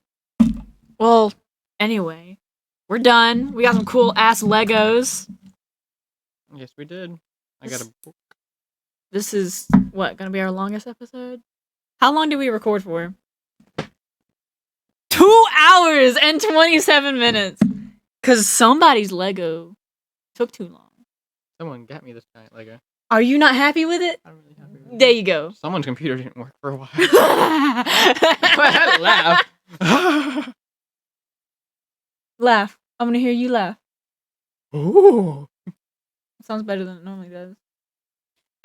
Well, anyway. We're done. We got some cool ass Legos. Yes, we did. I got a book. This is, what, gonna be our longest episode? How long did we record for? 2 hours and 27 minutes. Because somebody's Lego took too long. Someone got me this giant Lego. Are you not happy with it? I'm really happy with it. There you go. Someone's computer didn't work for a while. I had to laugh. Laugh. I'm gonna hear you laugh. Ooh. Sounds better than it normally does.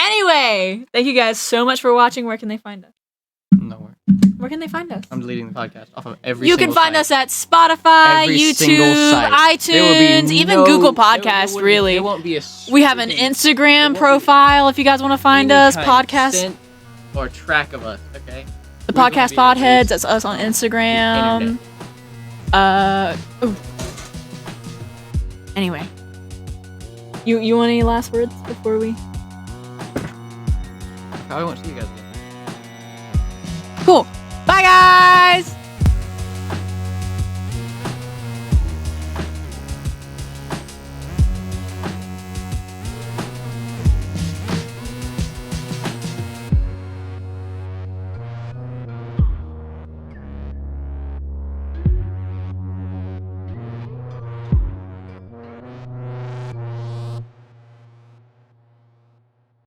Anyway, thank you guys so much for watching. Where can they find us? Nowhere. Where can they find us? I'm deleting the podcast off of every You single can find site. us at Spotify, Every single YouTube, site. There will be iTunes, even no- Google there Podcasts, really. There won't be a We have an freaking- Instagram be profile if you guys want to find any us. kind of Podcast. scent or track of us, okay? The We're gonna podcast be Podheads. released That's us on on Instagram. the Ooh. Anyway. You want any last words before we... I won't see you guys again. Cool.